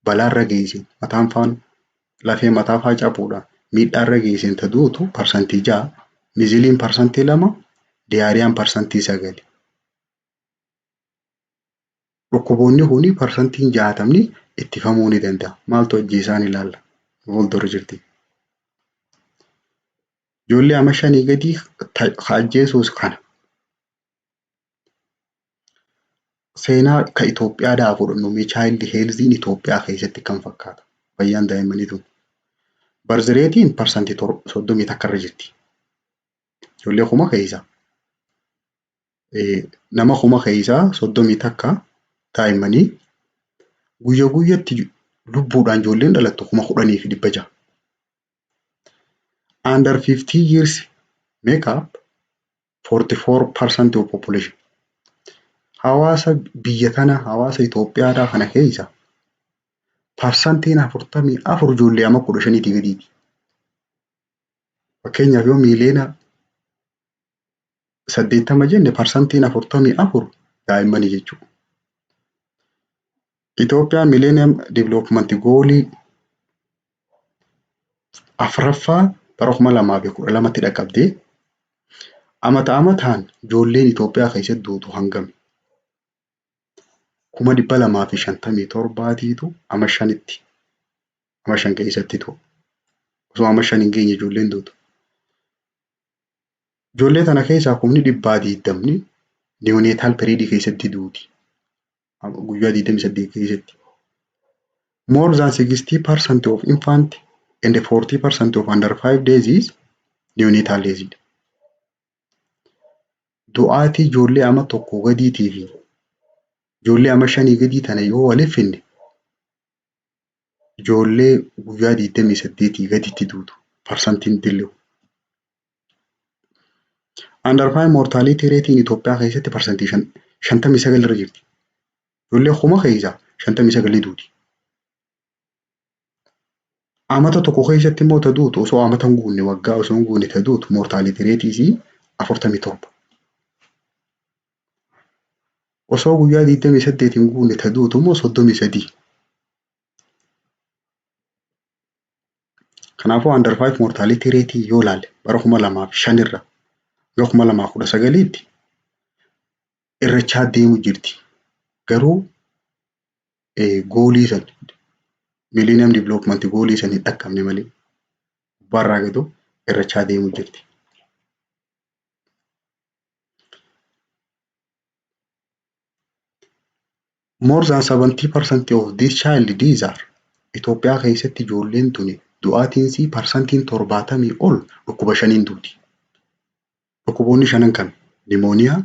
balaarra geessin mataan faan lafee mataa faa cabuudhaan miidhaarra geessin ta duutu parsantii 6. Miziliin parsantii 2 diyaariyaan parsantii 9. Dhukkuboonni kuni parsantiin 60 ittifamuu ni danda'a. Maaltu ajjeesaan ilaalla? Fuuldura jirti. Ijoollee amma 5 gadii ajjeesuus kana. Seenaa ka Itoophiyaadhaa fudhannu child health'n Itoophiyaa keessatti kan fakkaata. Fayyaan daa'immanii tun. Birth rate'n parsantii 30 takka irra jirti. Ijoollee kuma keessa nama kuma keessaa 31 daa'immanii guyyaa guyyaatti lubbuudhaan ijoolleen dhalattu 10,600. Under 50 years make up 44% of population. Hawaasa biyya kana hawaasa Itoophiyaadhaa kana keessa parsantiin 44 ijoollee amma 15 gadiiti. Fakkeenyaaf yoo miiliyoona 80 jenne parsantiin 44 daa'immanii jechuudha. Itoophiyaan Millennium Development Goalii afuraffaa bara 2012tti dhaqqabdee amataan ijoolleen Itoophiyaa keessatti duutu hangami? 257 ama 5tti. Ama 5 keessatti ta'u. Osoo ama 5 hin geenye ijoolleen duutu. Ijoollee tana keessaa 120 neonatal period keessatti duuti. Guyyaa 28 keessatti. More than 60% of infant and 40% of under 5 days is neonatal disease. Du'aatii ijoollee ama tokko gadiitii fi ijoollee ama 5 gadii tana yoo waliif finne ijoollee guyyaa 28 gaditti duutu parsantiin dillee. Under 5 mortality rate in Itoophiyaa keessatti parsantii 59 irra jirti. Ijoollee kuma keessaa 59 duuti. Amata tokko keessatti immoo ta duutu osoo amata hin guunne waggaa osoo hin guunne ta duutu mortality rate isii 47. Osoo guyyaa 28 hin guunne ta duutu immoo 33. Kanaafuu under 5 mortality rate yoo ilaalle bara 2005 irra yoo 2019tti irrachaa deemu jirti. Garuu goolii san Millennium Development Goalii san hin dhaqqabne malee barraa gadu irrachaa deemu jirti. More than 70% of this child these are Itoophiyaa keessatti ijoolleen tuni du'aatiinsi parsantiin 70 ol dhukkuba 5 duuti. Dhukkuboonni 5 kan nimooniyaa,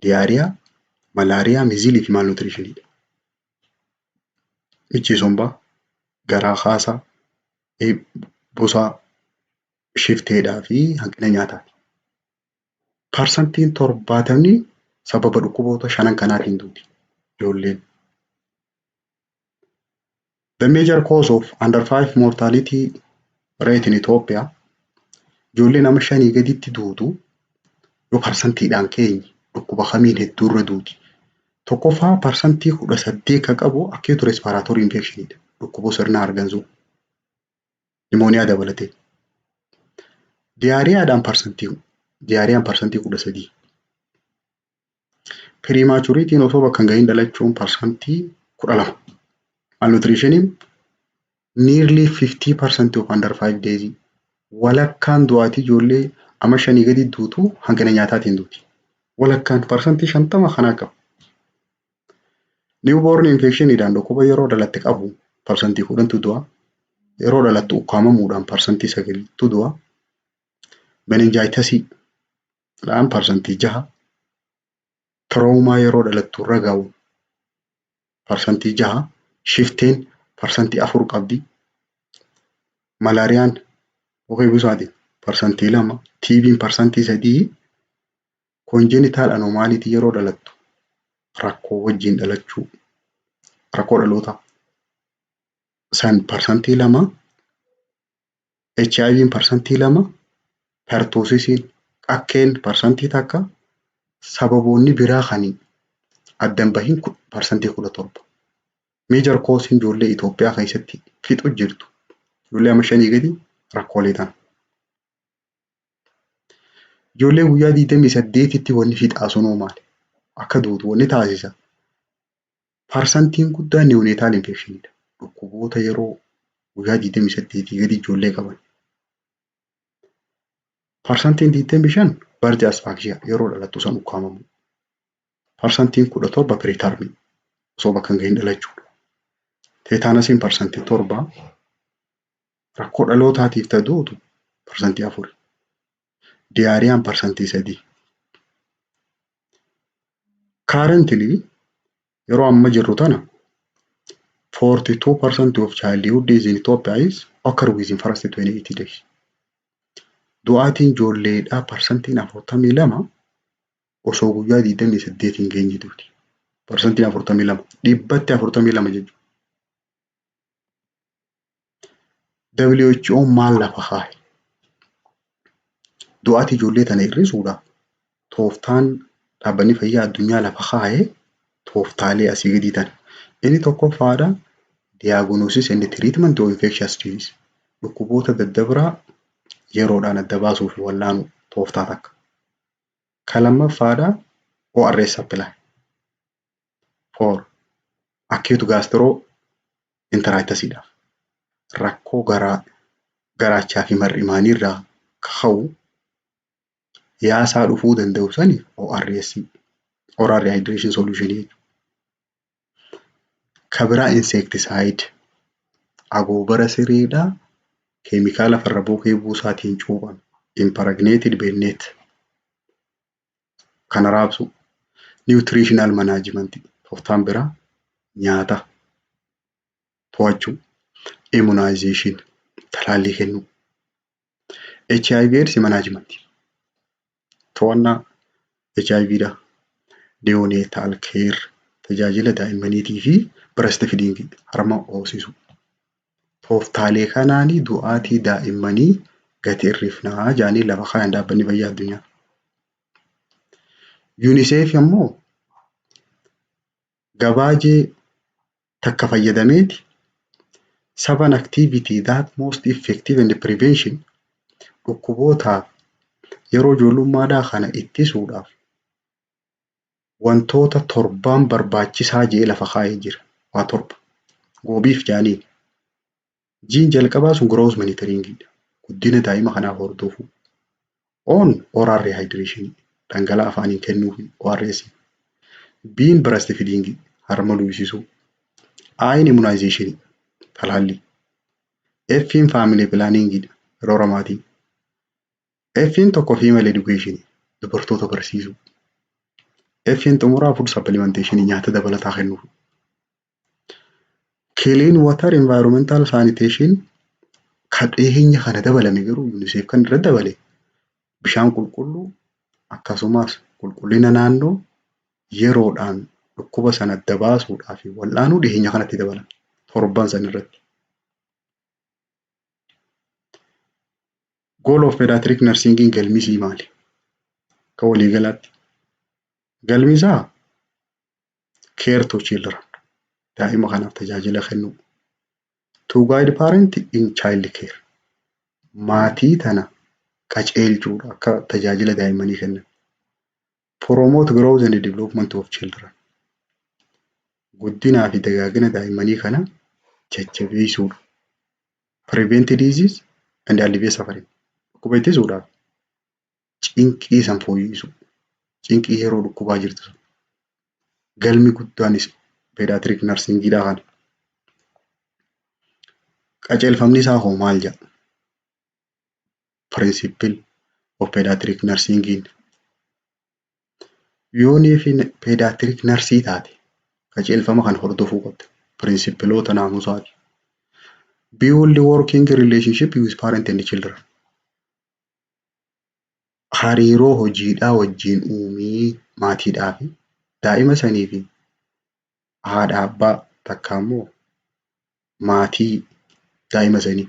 diyaariyaa, malaariyaa, miizilii fi maalnutriishiniidha. Michiisombaa, garaa kaasaa, busaa, shifteedhaa fi hanqina nyaataati. Parsantiin 70 sababa dhukkuboota 5 kanaatiin duuti ijoolleen. The major cause of under 5 mortality rate in Ethiopia ijoolleen ama 5 gaditti duutu yoo parsantiidhaan keenye dhukkuba kamiin hedduurra duuti. Tokkoffaa parsantii 18 kan qabu acute respiratory infectionidha. Dhukkuba sirna hargansuu. Nimooniyaa dabalatee. Diyaariyaan parsantii 13. Prematurity osoo bakka hin gahin dhalachuun parsantii 12. Malnutrition nearly 50% of under 5 days. Walakkaan du'aatii ijoollee ama 5 gadi duutu hanqina nyaataatiin duuti. Walakkaan parsantii 50 kanaa qaba. Newborn infectionidhaan dhukkuba yeroo dhalatte qabu parsantii 10tu du'a. Yeroo dhalattu ukkaamamuudhaan parsantii 9tu du'a. Meningitisdhaan parsantii 6. Traumaa yeroo dhalattu irra gahu parsantii 6. Shifteen parsantii 4 qabdi. Malaariyaan busaatiin parsantii 2. TB'n parsantii 3. Congenital anomality yeroo dhalattu rakkoo wajjin dhalachuu rakkoo dhaloota san parsantii 2. HIV'n parsantii 2. Pertusisiin qakkeen parsantii 1. Sababoonni biraa kan addan bahin parsantii 17. Major cause ijoollee Itoophiyaa keessatti fixu jirtu. Ijoollee ama 5 gadi rakkoolee ta'an. Ijoollee guyyaa 28tti wanni fixaasunuu maali? Akka duutu wanni taasisa. Parsantiin guddaan neonatal infectionidha. Dhukkuboota yeroo guyyaa 28 gadi ijoollee qaban. Parsantiin 25 birth asphyxia yeroo dhalattu san ukkaamamu. Parsantiin 17 preterm osoo bakka hin gahin dhalachuudha. Teetaanasiin parsantii 7. Rakkoo dhalootaatiif ta'uutu parsantii 4. Diyaariyaan parsantii 3. Currently yeroo amma jirru tana 42% of childhood deaths in Ethiopia is occur within first 28 days. Du'aatiin ijoolleedhaa parsantiin 42 osoo guyyaa 28 hin geenye duuti. Parsantiin 42 dhibbatti 42 jechuudha. WHO maal lafa kaa'e? Du'aatii ijoollee tana hir'isuudhaaf tooftaan dhaabbanni fayyaa addunyaa lafa kaa'e tooftaalee asii gadii tana. Inni tokkoffaadha diagnosis and treatment of infectious disease. Dhukkuboota daddabiraa yeroodhaan adda baasuu fi wallaanuu tooftaa takka. Kan lammaffaadha ORS supply for acute gastroenteritis rakkoo garaachaa fi mar'imaanii irraa ka'u yaasaa dhufuu danda'u saniif ORS oral rehydration solution jechuudha. Kabiraa insecticide agoobara siriidhaa keemikaala farra bookee buusaatiin cuuban impregnated by net kana raabsu nutritional management tooftaan biraa nyaata to'achuu immunization talaallii kennuu HIV AIDS management to'annaa HIV dha neonatal care tajaajila daa'immaniitii fi breastfeeding harma hoosisuu. Tooftaalee kanaanii du'aatii daa'immanii gati hir'ifnaa jaanii lafa kaa'an dhaabbanni fayyaa addunyaa. UNICEF ammoo gabaajee takka fayyadameeti 7 activity that most effective in the prevention dhukkubootaaf yeroo ijoollummaadhaa kana ittisuudhaaf wantoota 7 barbaachisaa jee lafa kaa'ee jira. Waa 7 goobiif jaanii. Jiin jalqabaa sun growth monitoring guddina daa'ima kanaaf hordofuu. Oral rehydration dhangala'aa afaaniin kennuu fi ORS. Biin breastfeeding harma luusisuu. Immunization talaallii. F'n family planning yeroo ramaatii. F'n tokko female education dubartoota barsiisuu. F'n xumuraa food supplementation nyaata dabalataa kennuu. Clean water environmental sanitation kan dhiyeenya kana dabalame garuu UNICEF kan irra dabale bishaan qulqulluu akkasumas qulqullina naannoo yeroodhaan dhukkuba sana adda baasuudhaa fi wallaanuu dhiyeenya kanatti dabalame 7 san irratti. Goal of pediatric nursing galmisii maali? Akka waliigalaatti galmisaa care to children daa'ima kanaaf tajaajila kennuu. To guide parent in child care maatii tana qaceelchuudha akka tajaajila daa'immanii kennan. Promote growth and development of children guddinaa fi dagaagina daa'immanii kana jajjabeessuudha. Prevent disease and alleviate suffering dhukkuba ittisuudhaaf cinqii san fooyyesuu. Cinqii yeroo dhukkubaa jirtu galmi guddaanis pediatric nursing dha kana. Qajeelfamni isaa hoo maal jedha? Principle of pediatric nursing yoonii fi pediatric nursii taate qajeelfama kan hordofuu qabda. Principleota naamusaati. Build working relationship with parent and children. Hariiroo hojiidhaa wajjin uumii maatiidhaa fi daa'ima sanii fi haadha abbaa takka immoo maatii daa'ima sanii.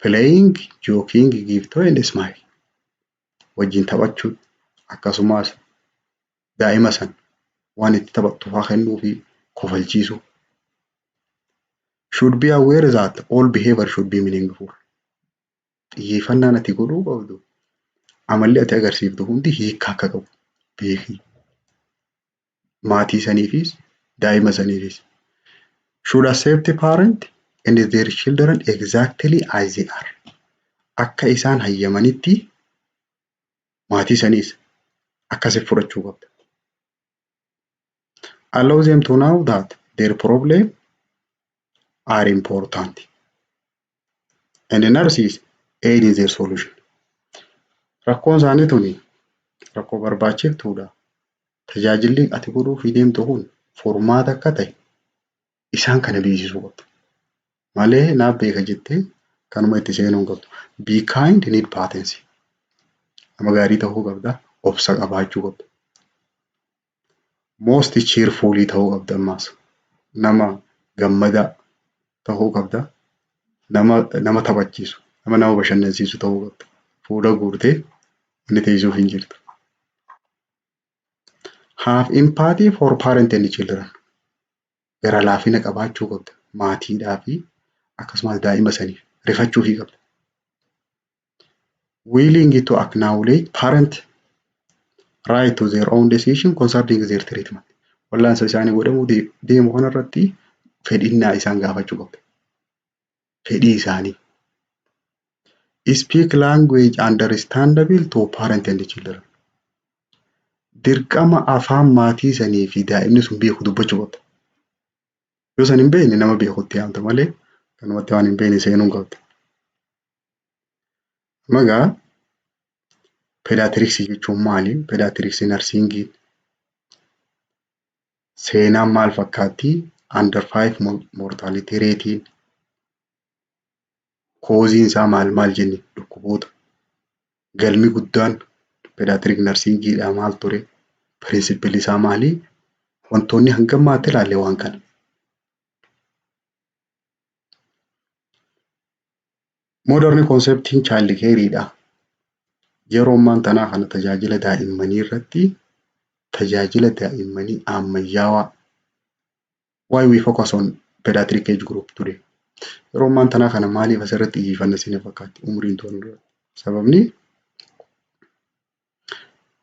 Playing, joking, give toy and smile wajjin taphachuu akkasumas daa'ima san waan itti taphattu haa kennuu fi kofalchiisuu. Should be aware that all behavior should be meaningful. Xiyyeeffannaan ati godhuu qabdu amalli ati agarsiiftu hundi hiika akka qabu beeki. Maatii saniifis daa'ima saniifis. Should accept a parent and their children exactly as they are. Akka isaan hayyamanitti maatii saniis akkasitti fudhachuu qabda. Allow them to know that their problem are important and the nurses aid in their solution. Rakkoon isaanii tuni rakkoo barbaachiftuudha. tajaajilli ati godhuufii deemtu kun furmaata akka ta'e isaan kana beeksisuu qabda. Malee naaf beeka jettee kanuma itti seenuu hin qabdu. Be kind, need patience. Nama gaarii ta'uu qabda. Obsa qabaachuu qabda. Most cheerfully ta'uu qabda ammaas. Nama gammadaa ta'uu qabda. Nama taphachiisu, nama bashannansiisu ta'uu qabda. Fuula guurtee inni teessuuf hin jirtu. Have empathy for parent and children. Gara laafina qabaachuu qabda. Maatiidhaa fi akkasumas daa'ima saniif rifachuufii qabda. Willing to acknowledge parent right to their own decision concerning their treatment. Wallaansa isaanii godhamuu deemu kanarratti fedhinnaa isaan gaafachuu qabda. Fedhii isaanii. Speak language understandable to parent and children. Dirqama afaan maatii sanii fi daa'imni sun beeku dubbachuu qabda. Yoo san hin beekne nama beekutti yaamta malee kanumatti waan hin beekne seenuu hin qabda. Magaa peedaatriksii jechuun maali? Peedaatriksii narsiingii seenaan maal fakkaatti? Under 5 mortality ratein kooziin isaa maal jenne dhukkuboota. Galmi guddaan peedaatriik narsiingiidhaa maal ture? Pirinsipilli isaa maali? Wantoonni hanga ammaatti ilaalle waan kana. Modern conceptiin child care'dha. Yeroo ammaan tanaa kana tajaajila daa'immanii irratti tajaajila daa'immanii ammayyaawaa. Why we focus on pediatric age group today? Yeroo ammaan tanaa kana maaliif asirratti xiyyeeffanna isin fakkaatti umriin toon dura? Sababni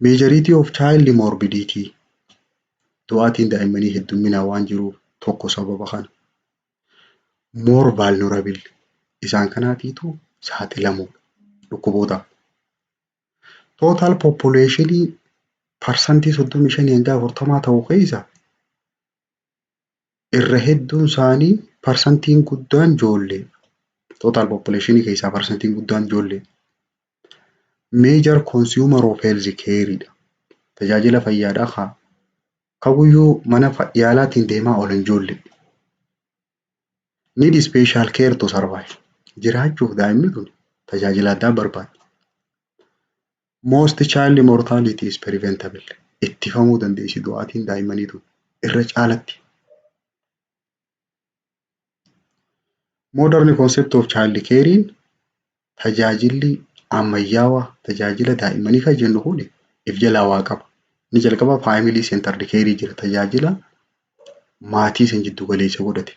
majority of child morbidity du'aatiin daa'immanii heddumminaa waan jiruuf tokko sababa kana. More vulnerable isaan kanaatiitu saaxilamu dhukkubootaaf. Total populationii parsantii 35 hanga 40 ta'uu keessa irra hedduun isaanii parsantiin guddaan ijoollee. Total populationii keessaa parsantiin guddaan ijoollee. Major consumer of health care'dha. Tajaajila fayyaadhaa kabuyyuu mana yaalaatiin deemaa oolan ijoollee. Need special care to survive. Jiraachuuf daa'imni kun tajaajila addaa barbaada. Most child mortality is preventable. Ittifamuu dandeessi du'aatiin daa'immanii tun irra caalatti. Modern concept of child care'in tajaajilli ammayyaawaa tajaajila daa'immanii kan jennu kun if jalaa waa qaba. Inni jalqaba family centered care jira. Tajaajila maatii san jiddu galeessa godhate.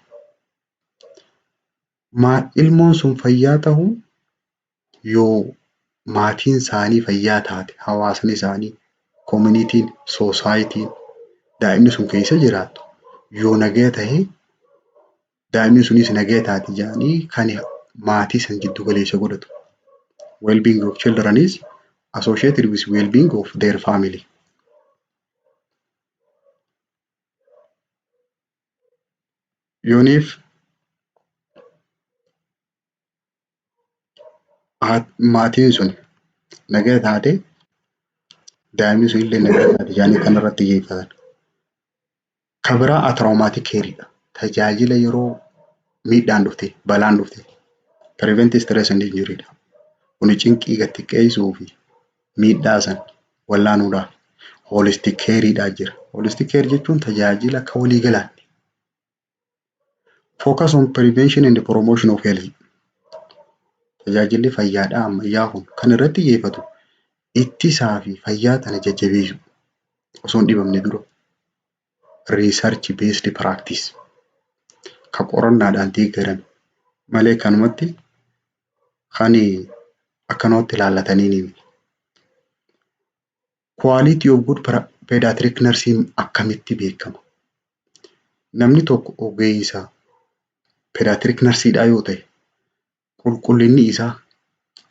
Ilmoon sun fayyaa ta'uu yoo maatiin isaanii fayyaa taate, hawaasni isaanii, communitiin, society'n daa'imni sun keessa jiraattu yoo nagaa ta'e daa'imni sunis nagaa taati jedhanii kan maatii san jiddu galeessa godhatu. Well-being of children is associated with well-being of their family. Yooniif maatiin sun nagaa taate daa'imni sun illee nagaa taate jedhanii kanarratti xiyyeeffatan. Kan biraa traumatic care'dha. Tajaajila yeroo miidhaan dhufte, balaan dhufte, prevent stress and injury'dha. Kuni cinqii gad xiqqeessuu fi miidhaa san wallaanuudhaaf holistic care'dhaa jira. Holistic care jechuun tajaajila akka walii galaatti. Focus on prevention and promotion of health. Tajaajilli fayyaadhaa ammayyaa kun kan irratti xiyyeeffatu ittisaa fi fayyaa tana jajjabeessu osoo hin dhibamne dura. Research based practice. Kan qorannaadhaan deeggarame malee kanumatti kan akkanumatti ilaallatanii ni miti. Quality of good pediatric nursing akkamitti beekama? Namni tokko ogeessa pediatric nurse'dhaa yoo ta'e qulqullinni isaa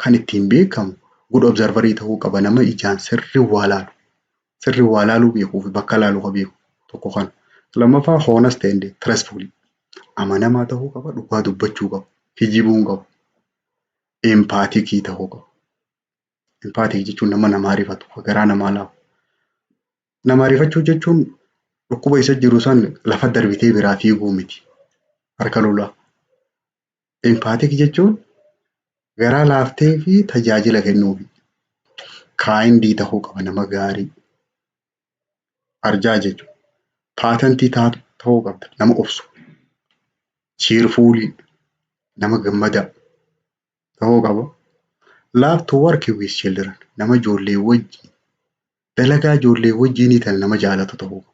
kan ittiin beekamu good observer ta'uu qaba. Nama ijaan sirrii waa laaluu beekuu fi bakka laaluu kan beeku tokko kan. Lammaffaa honest and trustful. Amanamaa ta'uu qaba, dhugaa dubbachuu qaba, kijibuu hin qabu. Empathic ta'uu qaba. Empathic jechuun nama namaa rifatu, garaa namaa laafu. Nama rifachuu jechuun dhukkuba isa jiru san lafa darbitee biraa fiiguu miti. Harka lolaa. Empaatik jechuun garaa laaftee fi tajaajila kennuufi. Kaayindii ta'uu qaba nama gaarii. Arjaa jechuudha. Paatantii ta'uu qabda nama obsu. Cheerfulii nama gammadaa ta'uu qaba. Love to work with children nama ijoollee wajjin dalagaa ijoollee wajjinii tan nama jaalatu ta'uu qaba.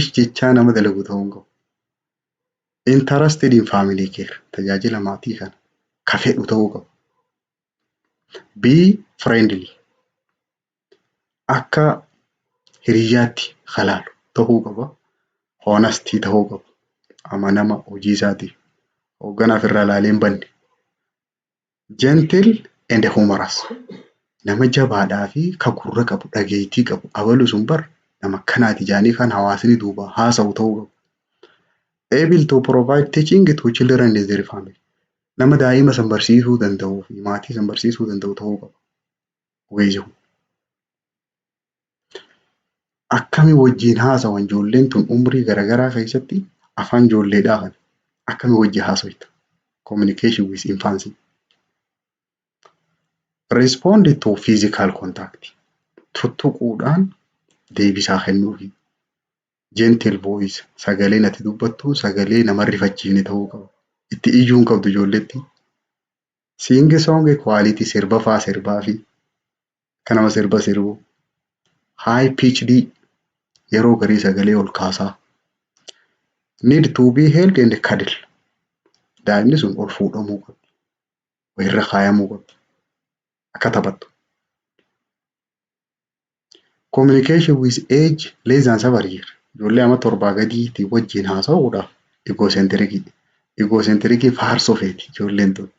Ish jechaa nama dalagu ta'uu qabu. Interested in family care tajaajila maatii kana ka fedhu ta'uu qaba. Be friendly akka hiriyyaatti halaalu ta'uu qaba. Honesty ta'uu qaba. Amanama hojii isaatiif. Hoogganaaf irraa ilaalee hin banne. Gentle and humorous nama jabaadhaa fi ka gurra qabu dhageettii qabu abalu sun bar nama akkanaati jedhanii kan hawaasni duuba haasa'u ta'uu qabu. Able to provide teaching to children and their family nama daa'ima san barsiisuu danda'uu fi maatii san barsiisuu danda'u ta'uu qaba. Weejihu. Akkami wajjin haasa'an ijoolleen tun umrii garaagaraa keessatti afaan ijoolleedhaa kan akkami wajji haasa'ita. Communication with infancy. Respond to physical contact. Tuttuquudhaan deebisaa kennuufi. Gentle voice sagalee ati dubbattu sagalee nama rifachiifne ta'uu qaba. Itti iyyuu hin qabdu ijoolletti. Sing song quality sirba faa sirbaa fi kan nama sirba sirbu. High pitched yeroo garii sagalee ol kaasaa. Need to be held and cuddle. Daa'imni sun ol fuudhamuu qabdi. Irra kaayamuu qabdi. Akka taphattu. Communication with age less than 7 years. Ijoollee amma 7 gadiitii wajjin haasa'uudhaaf egocentrism faarsoo feeti ijoolleen tun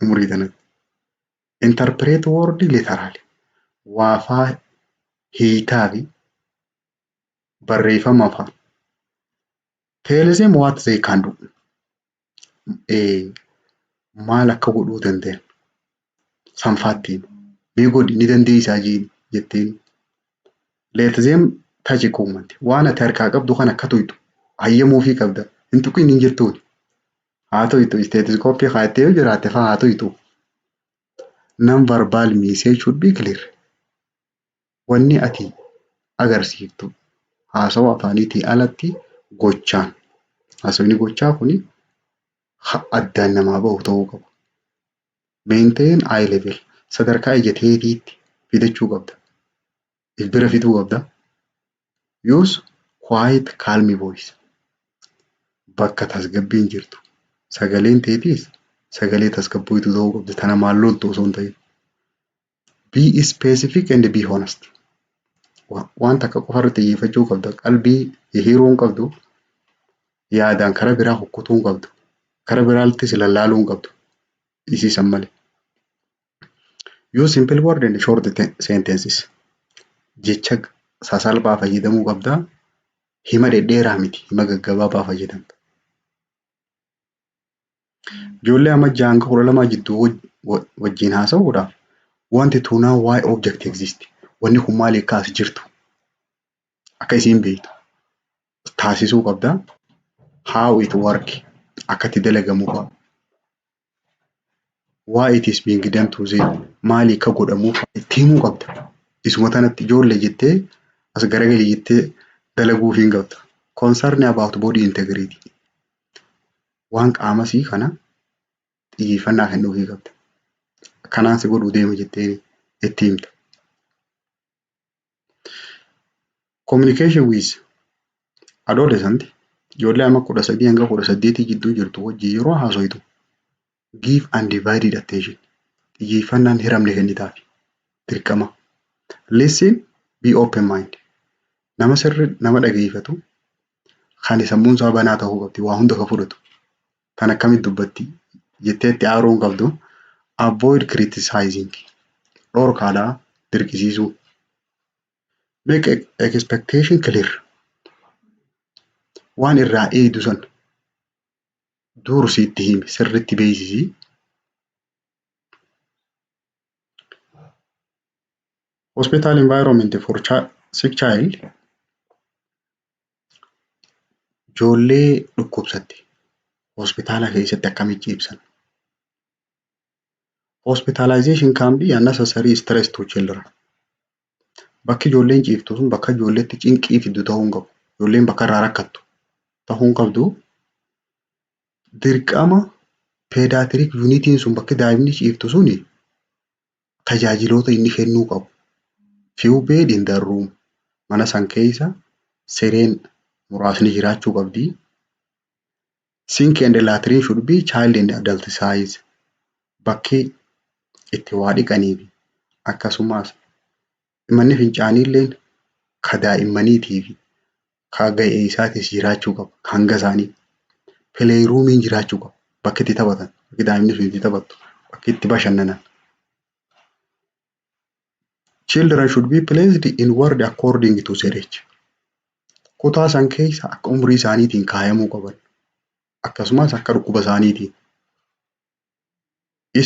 umurii kanatti. Interpret word literally. Waafaa hiikaa fi barreeffama afaan. Tell them what they can do. Maal akka godhuu danda'an. Sanfaattiin. Mee godhi ni dandeessaa jetteen. Let them touch equipment. Waan ati harkaa qabdu kan akka tuytu hayyamuufii qabda. Hin tuqin hin jirtuun. Haa tuytu stethoscope kaayattee yoo jiraatte fa'aa haa tuytu. Non-verbal message should be clear. Wanni ati agarsiiftu haasawaa afaaniitii alatti gochaan. Haasawni gochaa kuni addaan namaa bahu ta'uu qaba. Maintain eye level sadarkaa ija teetiitti fidachuu qabda. Bira fiduu qabda. Use quiet calm voice. Bakka tasgabbiin jirtu. Sagaleen teetiis sagalee tasgabbiitu ta'uu qabdi. Tana maal loltu osoo hin ta'in. Be specific and be honest. Waan takka qofarratti xiyyeeffachuu qabda. Qalbii hiruu hin qabdu. Yaadaan karaa biraa hukkutuu hin qabdu. Karaa biraattis lallaaluu hin qabdu. Isiisan malee. Use simple word and short sentences. Jecha sasalphaa fayyadamuu qabda. Hima dhedheeraa miti. Hima gaggabaabaa fayyadamta. Ijoollee amma 6-12 jidduu wajjin haasa'uudhaaf wanti tunaa why object exist. Wanni kun maal akka as jirtu. Akka isiin beektu. Taasisuu qabda. How it work. Akka itti dalagamu fa'a. Why it is being done to them. Maal akka godhamu itti himuu qabda. Isuma tanatti ijoollee jettee as garagalii jettee dalaguuf hin qabda. Concern about body integrity. Waan qaamasii kana xiyyeeffannaa kennuufii qabda. Kanaan si godhuu deema jettee itti himta. Communication with adolescent ijoollee amma 13 hanga 18 jidduu jirtu wajjin yeroo haasoitu give undivided attention. Xiyyeeffannaan hiramne kennitaaf. Dirqama. Listen, be open mind. Nama sirri nama dhageeffatu kan sammuun isaa banaa ta'uu qabdi. Waa hunda ka fudhatu. Tan akkamitti dubbatti jettee itti aaruu hin qabdu. Avoid criticizing. Dhorkaadhaa dirqisiisuu. Make expectation clear. Waan irraa eegdu san dursiitti himi sirriitti beeksisi. Hospital environment for sick child ijoollee dhukkubsatte hospitaala keessatti akkamitti ibsan? Hospitalization can be unnecessary stress to children. Bakki ijoolleen ciiftu sun bakka ijoolleetti cinqii fiddu ta'uu hin qabu. Ijoolleen bakka irraa rakkattu ta'uu hin qabdu. Dirqama pediatric unitiin sun bakki daa'imni ciiftu suni tajaajiloota inni kennuu qabu. Few bed in the room. Mana san keessa sireen muraasni jiraachuu qabdi. Sink and latrine should be child and adult size. Bakki itti waa dhiqanii fi akkasumas manni fincaanii illeen ka daa'immaniitii fi ka ga'ee isaatis jiraachuu qaba. Hanga isaanii play roomiin jiraachuu qaba. Bakki itti taphatan, bakki daa'imni sun itti taphattu, bakki itti bashannanan. Children should be placed in ward according to their age. Kutaa san keessa akka umrii isaaniitiin kaayamuu qaban. Akkasumas akka dhukkuba isaaniitiin.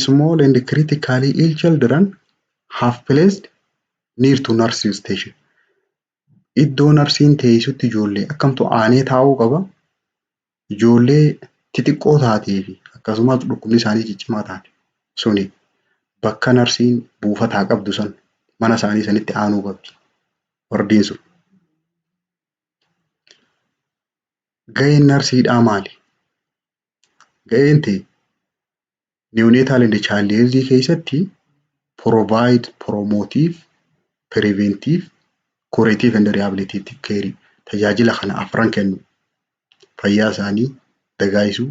Small and critically ill children have placed near to nursing station. Iddoo narsiin teessutti ijoollee akkamtu aanee taa'uu qaba. Ijoollee xixiqqoo taatee fi akkasumas dhukkubni isaanii ciccimaa taate suni bakka narsiin buufataa qabdu san mana isaanii sanitti aanuu qabdi. Wardiin sun. Ga'een narsiidhaa maali? Ga'een ta'e neonatal and child health keessatti provide promotive, preventive, curative and rehabilitative care. Tajaajila kana afran kennu. Fayyaa isaanii dagaaguu,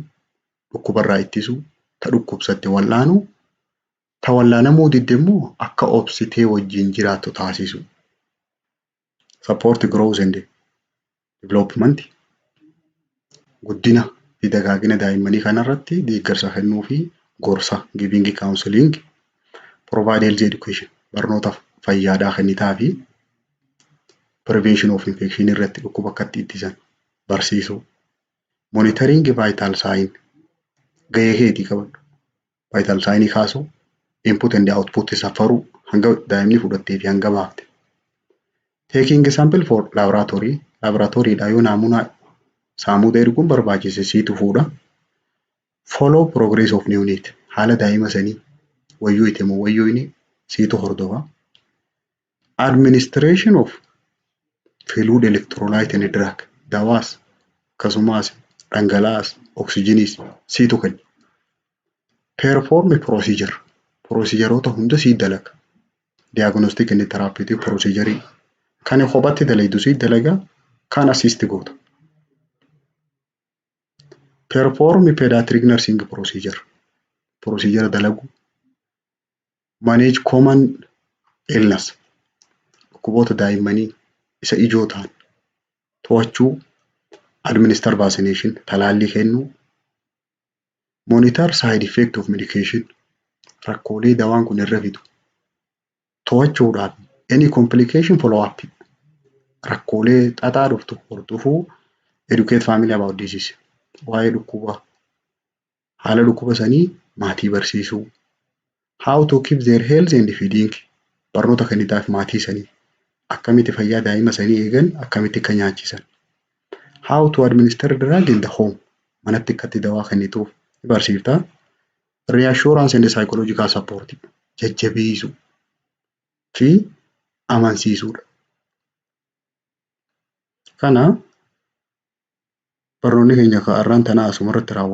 dhukkubarraa ittisuu, ta dhukkubsatte wal'aanuu, ta wal'aanamuu didde immoo akka obsitee wajjin jiraattu taasisu. Support growth and development. Guddina fi dagaagina daa'immanii kanarratti deeggarsa kennuu fi gorsa giving counseling. Provide health education. Barnoota fayyaadhaa kennitaa fi prevention of infection irratti dhukkuba akkatti ittisan barsiisuu. Monitoring vital sign. Gahee keetii qabadhu. Vital sign kaasuu. Input and output safaruu hanga daa'imni fudhattee fi hanga baafte. Taking sample for laboratory. Laboratoryidhaa yoo naamunaa saamuda erguun barbaachise siitu fuudha. Follow progress of neonate. Haala daa'ima sanii wayyoo itti moo wayyoo inni siitu hordofa. Administration of fluid electrolyte and drug. Dawaas akkasumas dhangala'aas oksijinis siitu kenna. Perform procedure. Procedureota hunda sii dalaga. Diagnostic and therapeutic procedure. Kan kophatti dalaydu sii dalaga. Kan assist goota. Perform pediatric nursing procedure. Procedure dalagu. Manage common illness. Dhukkuboota daa'immanii isa ijoo ta'an to'achuu. Administer vaccination talaallii kennuu. Monitor side effect of medication. Rakkoolee dawaan kun irra fidu to'achuudhaaf any complication follow up. Rakkoolee xaxaa dhuftu hordofuu. Educate family about disease. Waa'ee dhukkuba haala dhukkuba sanii maatii barsiisuu. How to keep their health and feeding. Barnoota kennitaaf maatii sanii akkamitti fayyaa daa'ima sanii eegan akkamitti akka nyaachisan. How to administer drug in the home. Manatti akkatti dawaa kennituuf barsiifta. Reassurance and psychological support. Jajjabeessuu fi amansiisuudha. Kana barnoonni keenya har'aan tanaa asumarratti raawwata.